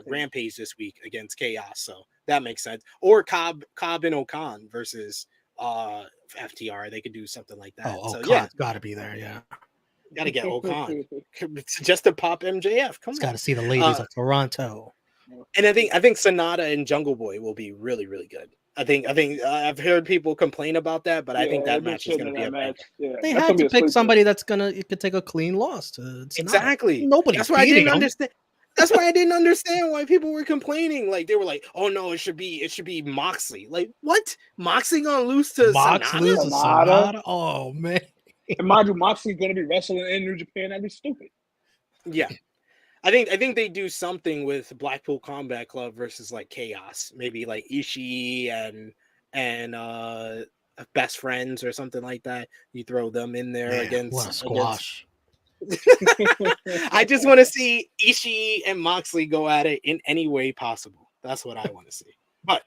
Rampage this week against Chaos. So that makes sense. Or Cobb and Okan versus FTR. They could do something like that. Oh, so Okan's yeah, got to be there. Yeah, got to get Okan just to pop MJF. Come on, got to see the ladies of Toronto. And I think Sonata and Jungle Boy will be really, really good. I think I've heard people complain about that, but I think that match is going to be a match. Yeah. They had to pick somebody that's it could take a clean loss to exactly. Nobody. That's why I didn't understand. That's why I didn't understand why people were complaining. Like, they were like, "Oh no, it should be Moxley." Like, what? Moxley gonna lose to Sonata? Oh man! And mind you, Moxley's gonna be wrestling in New Japan. That'd be stupid. Yeah, I think they do something with Blackpool Combat Club versus like Chaos, maybe like Ishii and Best Friends or something like that. You throw them in there against what a squash. I just want to see Ishii and Moxley go at it in any way possible. That's what I want to see. But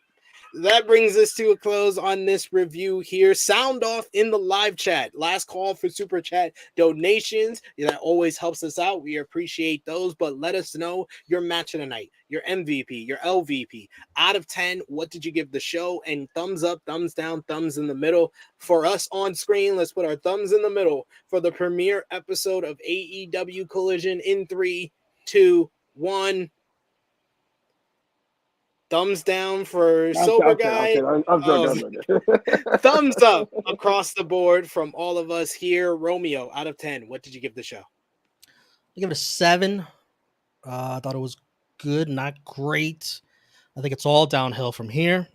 that brings us to a close on this review here. Sound off in the live chat. Last call for super chat donations. That always helps us out. We appreciate those, but let us know your match of the night, your MVP, your LVP. Out of 10, what did you give the show? And thumbs up, thumbs down, thumbs in the middle. For us on screen, let's put our thumbs in the middle for the premiere episode of AEW Collision in 3, 2, 1. Thumbs down for Sober Guy. Thumbs up across the board from all of us here. Romeo, out of 10, what did you give the show? I give it a 7. I thought it was good, not great. I think it's all downhill from here.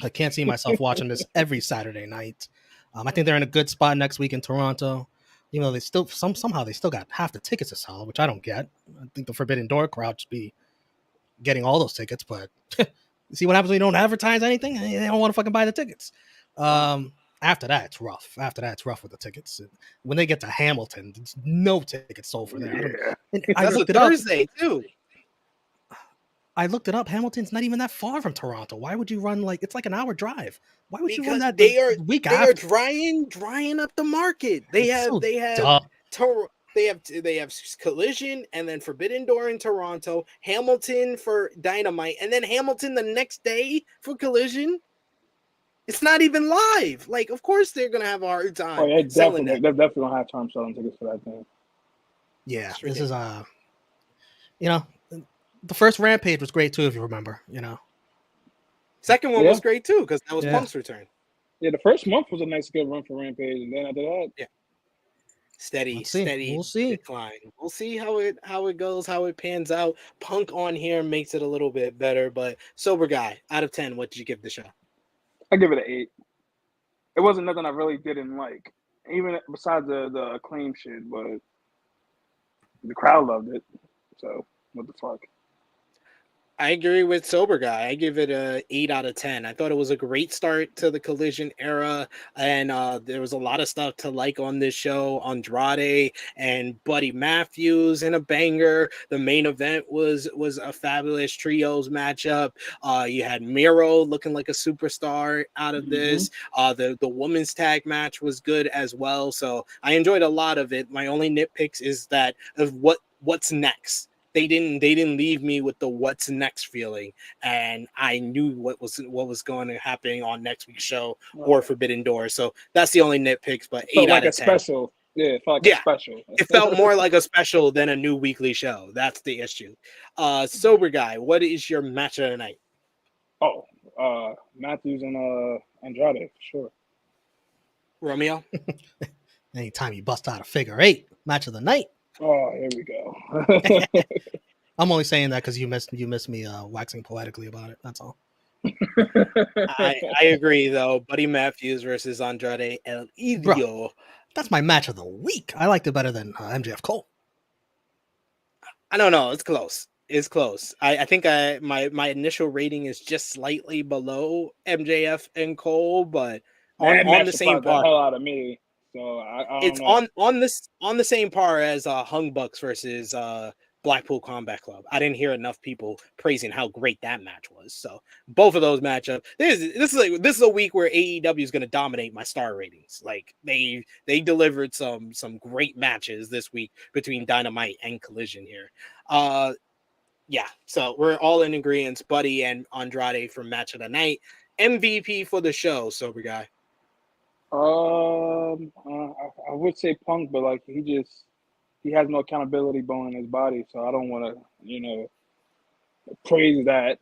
I can't see myself watching this every Saturday night. I think they're in a good spot next week in Toronto. Even though they still somehow they still got half the tickets to sell, which I don't get. I think the Forbidden Door crowd should be getting all those tickets, but you see what happens when you don't advertise anything? They don't want to fucking buy the tickets. After that, it's rough. With the tickets. When they get to Hamilton, there's no tickets sold for there. Yeah. That's a Thursday, too. I looked it up. Hamilton's not even that far from Toronto. Why would you run it's like an hour drive? Why would you run that they are after? drying up the market. They have Collision and then Forbidden Door in Toronto, Hamilton for Dynamite, and then Hamilton the next day for Collision. It's not even live. Like, of course they're gonna have a hard time. Oh, yeah, definitely gonna have time selling tickets for that thing. Yeah, this is the first Rampage was great too, if you remember. Second one was great too because that was Punk's return. Yeah, the first month was a nice good run for Rampage, and then after that, steady we'll see. decline. We'll see how it goes, how it pans out. Punk on here makes it a little bit better, but Sober Guy, out of 10, what did you give the show? I give it an 8. It wasn't nothing I really didn't like, even besides the acclaim shit, but the crowd loved it. So what the fuck? I agree with Sober Guy. I give it a 8 out of 10. I thought it was a great start to the Collision era, and there was a lot of stuff to like on this show. Andrade and Buddy Matthews in a banger. The main event was a fabulous trios matchup. You had Miro looking like a superstar out of this. The women's tag match was good as well. So I enjoyed a lot of it. My only nitpicks is that of what's next. They didn't leave me with the what's next feeling, and I knew what was going to happen on next week's show or Forbidden Door. So that's the only nitpicks, but 8 Felt out like a of 10. special. Yeah, it felt like a special. It felt more like a special than a new weekly show. That's the issue. Sober Guy, what is your match of the night? Oh, Matthews and Andrade, for sure. Romeo? Anytime you bust out a figure 8, match of the night. Oh, here we go. I'm only saying that because you missed me waxing poetically about it. That's all. I agree though. Buddy Matthews versus Andrade El Idolo. Bro, that's my match of the week. I liked it better than MJF Cole. I don't know. It's close. It's close. I think my initial rating is just slightly below MJF and Cole, but on the same par. The hell out of me. So I don't it's know. on the same par as Hung Bucks versus Blackpool Combat Club. I didn't hear enough people praising how great that match was. So both of those matchups. This is a week where AEW is going to dominate my star ratings. Like they delivered some great matches this week between Dynamite and Collision here. Yeah. So we're all in agreement. Buddy and Andrade for match of the night. MVP for the show, Sober Guy. I would say Punk, but like he has no accountability bone in his body, so I don't want to, praise that.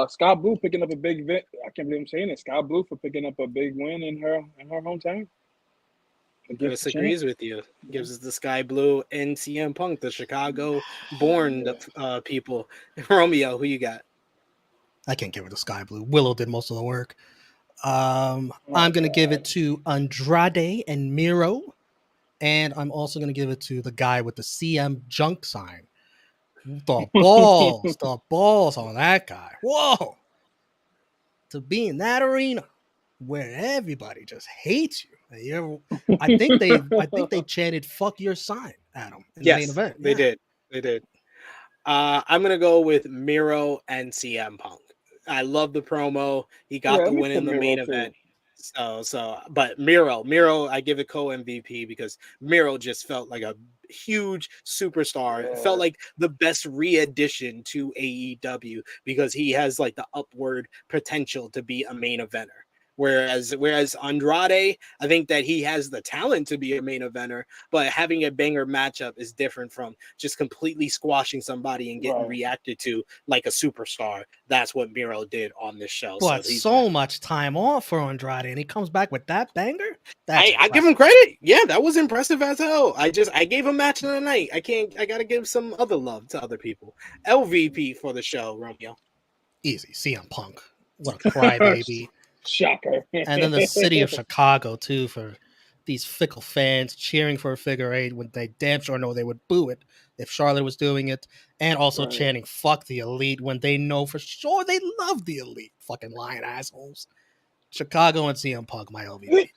Scott Blue picking up a big I can't believe I'm saying it. Scott Blue for picking up a big win in her hometown. Disagrees with you. Gives us the Sky Blue and CM Punk, the Chicago-born people. Romeo, who you got? I can't give it to Sky Blue. Willow did most of the work. I'm going to give it to Andrade and Miro. And I'm also going to give it to the guy with the CM junk sign. The balls on that guy. Whoa. To be in that arena where everybody just hates you. I think they chanted "fuck your sign" at him in the main event. They did. I'm going to go with Miro and CM Punk. I love the promo. He got the win in the main event. But Miro, I give it co-MVP because Miro just felt like a huge superstar. It felt like the best re-addition to AEW because he has like the upward potential to be a main eventer. Whereas Andrade, I think that he has the talent to be a main eventer, but having a banger matchup is different from just completely squashing somebody and getting reacted to like a superstar. That's what Miro did on this show. But so much time off for Andrade, and he comes back with that banger. I give him credit. Yeah, that was impressive as hell. I gave him match of the night. I gotta give some other love to other people. LVP for the show, Romeo. Easy, CM Punk. What a crybaby. Shocker. And then the city of Chicago, too, for these fickle fans cheering for a figure 8 when they damn sure know they would boo it if Charlotte was doing it. And also chanting, fuck the Elite, when they know for sure they love the Elite. Fucking lying assholes. Chicago and CM Punk, my LVP.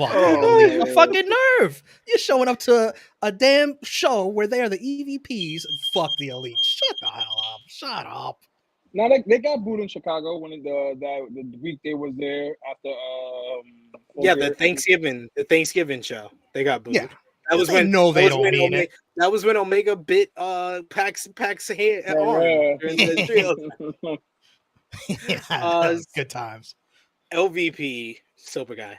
A fucking nerve. You're showing up to a damn show where they are the EVPs and fuck the Elite. Shut the hell up. Shut up. Now they got booed in Chicago when the week they was there after the Thanksgiving show. They got booed. Yeah. That was when they don't mean it. That was when Omega bit Pax hand arm. Good times. LVP, Sober Guy.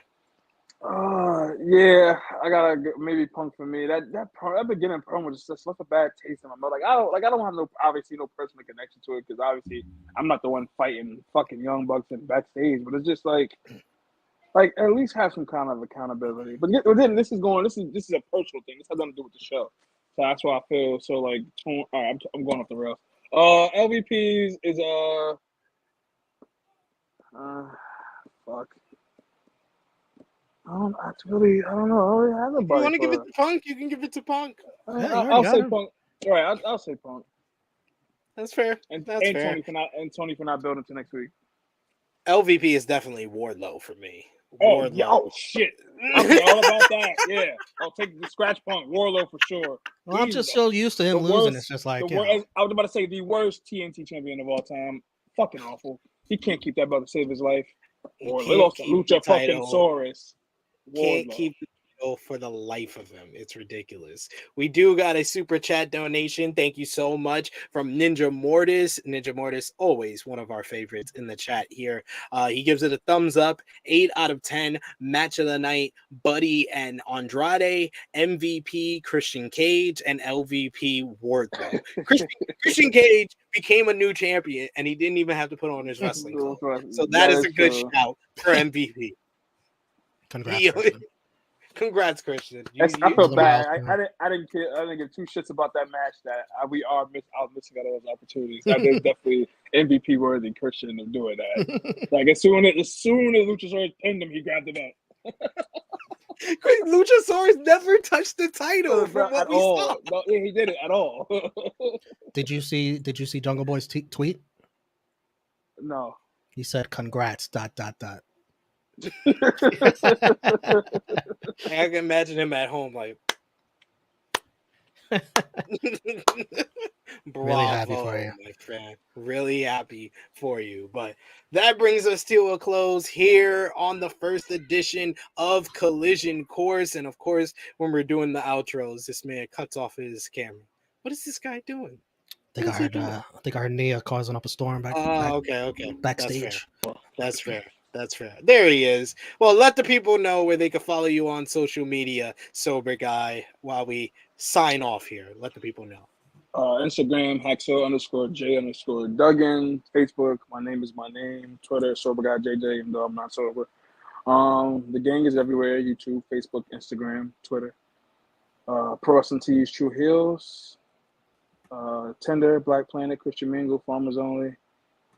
Yeah, I gotta maybe Punk for me. That beginning promo just left a bad taste in my mouth. I don't have no personal connection to it because obviously I'm not the one fighting fucking Young Bucks in backstage. But it's just like at least have some kind of accountability. But then this is a personal thing. This has nothing to do with the show. So that's why I feel so like. All right, I'm going off the rails. LVPs is fuck. I don't know. I don't have If you want to give it to Punk, you can give it to Punk. I'll say Punk. All right, I'll say Punk. That's fair. And That's fair. Tony for not building to next week. LVP is definitely Wardlow for me. Oh, yeah. Oh, shit. I forgot all about that. Yeah. I'll take the scratch Punk. Warlow for sure. Well, I'm just so used to him losing. It's just like, I was about to say the worst TNT champion of all time. Fucking awful. He can't keep that belt to save his life. Or they lost to Lucha fucking Saurus. Can't keep the title for the life of him. It's ridiculous. We do got a super chat donation. Thank you so much from Ninja Mortis. Ninja Mortis, always one of our favorites in the chat here. He gives it a thumbs up, 8 out of 10. Match of the night, Buddy and Andrade, MVP Christian Cage, and LVP Wardlow. Christian Cage became a new champion, and he didn't even have to put on his wrestling clothes. So that is a good shout for MVP. Congrats, Christian. Congrats, Christian. I feel bad. I didn't give two shits about that match. That we are missing out on those opportunities. That is definitely MVP worthy Christian of doing that. Like as soon as Luchasaurus pinned him, he grabbed the belt. Luchasaurus never touched the title from what we saw. No, he didn't at all. Did you see Jungle Boy's tweet? No. He said, "Congrats." ... I can imagine him at home like really happy for you, my friend. Really happy for you. But that brings us to a close here on the first edition of Collision Course. And of course, when we're doing the outros, this man cuts off his camera. What is this guy doing? I think I heard Nia causing up a storm okay. Backstage. That's fair. That's fair. There he is. Well, let the people know where they can follow you on social media, Sober Guy, while we sign off here. Let the people know. Instagram, Hacksaw_J_Duggan. Facebook, my name is my name. Twitter, Sober Guy JJ, even though I'm not sober. The gang is everywhere. YouTube, Facebook, Instagram, Twitter. Pro Wrestling Tees, True Heels. Tinder, Black Planet, Christian Mingle, Farmers Only.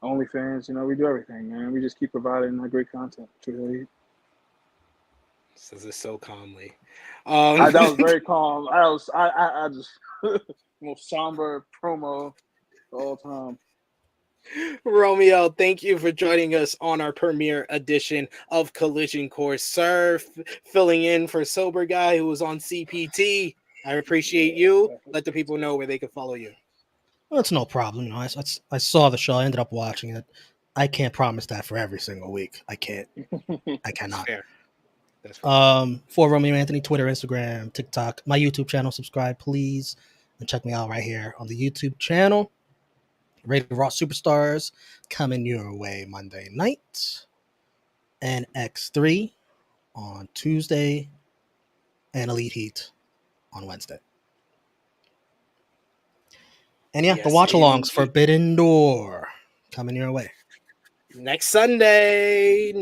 OnlyFans, we do everything, man. We just keep providing great content. Truly. Says it so calmly. That was very calm. I just most somber promo all time. Romeo, thank you for joining us on our premiere edition of Collision Course. Sir, filling in for Sober Guy who was on CPT. I appreciate you. Let the people know where they can follow you. Well, it's no problem. I saw the show. I ended up watching it. I can't promise that for every single week. I can't. I cannot. That's fair. For Romeo Anthony, Twitter, Instagram, TikTok, my YouTube channel. Subscribe, please, and check me out right here on the YouTube channel. Rated Raw Superstars coming your way Monday night, and X3 on Tuesday, and Elite Heat on Wednesday. And the watch-alongs, Forbidden Door, coming your way. Next Sunday,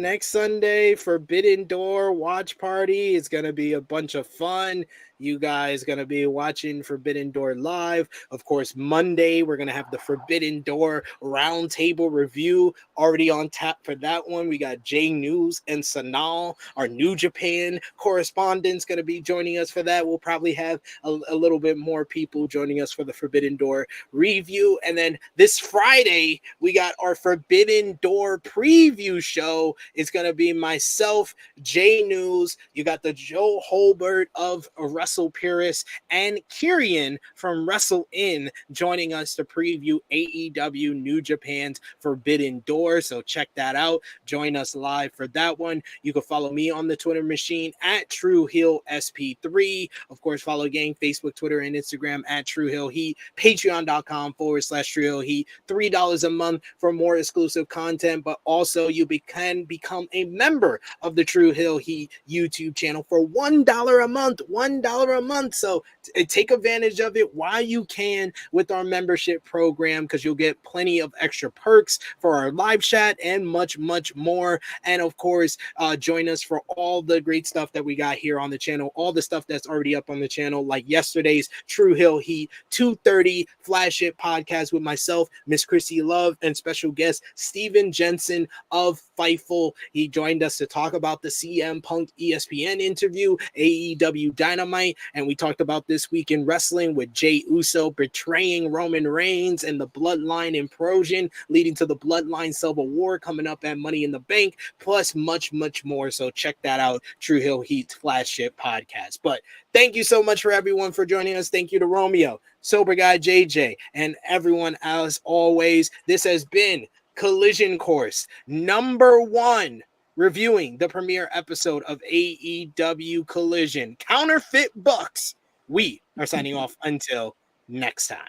Forbidden Door watch party. It's going to be a bunch of fun. You guys going to be watching Forbidden Door live. Of course, Monday, we're going to have the Forbidden Door roundtable review already on tap for that one. We got Jay News and Sanal, our New Japan correspondents, going to be joining us for that. We'll probably have a little bit more people joining us for the Forbidden Door review. And then this Friday, we got our Forbidden Door preview show. It's going to be myself, Jay News. You got the Joe Holbert of Wrestle Purist and Kyrian from Wrestle In joining us to preview AEW New Japan's Forbidden Door. So check that out. Join us live for that one. You can follow me on the Twitter machine at TrueHillSP3. Of course, follow gang, Facebook, Twitter, and Instagram at TrueHillHeat. Patreon.com/TrueHillHeat. $3 a month for more exclusive content, but also you can become a member of the True Hill Heat YouTube channel for $1 a month. $1 a month. So take advantage of it while you can with our membership program, because you'll get plenty of extra perks for our live chat and much, much more. And of course, join us for all the great stuff that we got here on the channel, all the stuff that's already up on the channel, like yesterday's True Hill Heat 2:30 Flash Hit podcast with myself, Miss Chrissy Love, and special guest Steven Jensen of Fightful. He joined us to talk about the CM Punk ESPN interview, AEW Dynamite, night, and we talked about this week in wrestling with Jey Uso betraying Roman Reigns and the Bloodline implosion leading to the Bloodline Civil War coming up at Money in the Bank, plus much, much more. So check that out, True Hill Heat's Flagship Podcast. But thank you so much for everyone for joining us. Thank you to Romeo, Sober Guy JJ, and everyone as always. This has been Collision Course number 1, reviewing the premiere episode of AEW Collision, Counterfeit Bucks. We are signing off until next time.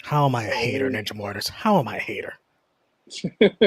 How am I a hater, Ninja Mortis? How am I a hater?